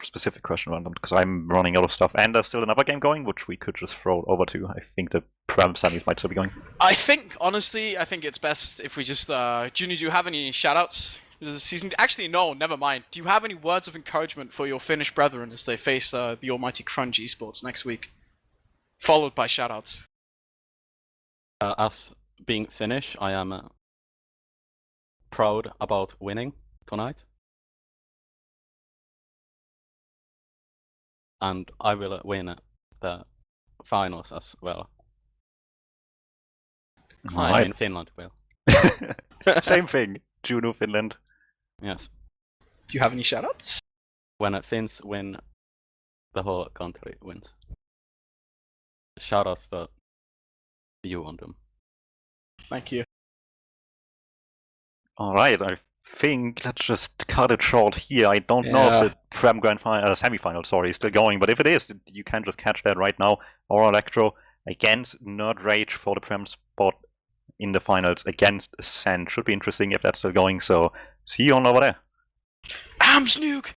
specific question around them? Because I'm running out of stuff, and there's still another game going, which we could just throw over to. I think the Prem semis might still be going.
I think, honestly, it's best if we just, Junior, do you have any shoutouts this season? Actually, no, never mind. Do you have any words of encouragement for your Finnish brethren as they face the almighty Crunch Esports next week? Followed by shoutouts.
As being Finnish, I am proud about winning tonight. And I will win the finals as well. I mean, Finland will.
Same thing. Juno, Finland.
Yes.
Do you have any shoutouts?
When Finns win, the whole country wins. Shoutouts to you, Wandum.
Thank you.
Alright, I think let's just cut it short here. I don't know if the Prem semi-final, is still going, but if it is, you can just catch that right now. Or Electro against Nerd Rage for the Prem spot in the finals against Sen. Should be interesting if that's still going, so see you on over there.
Snook!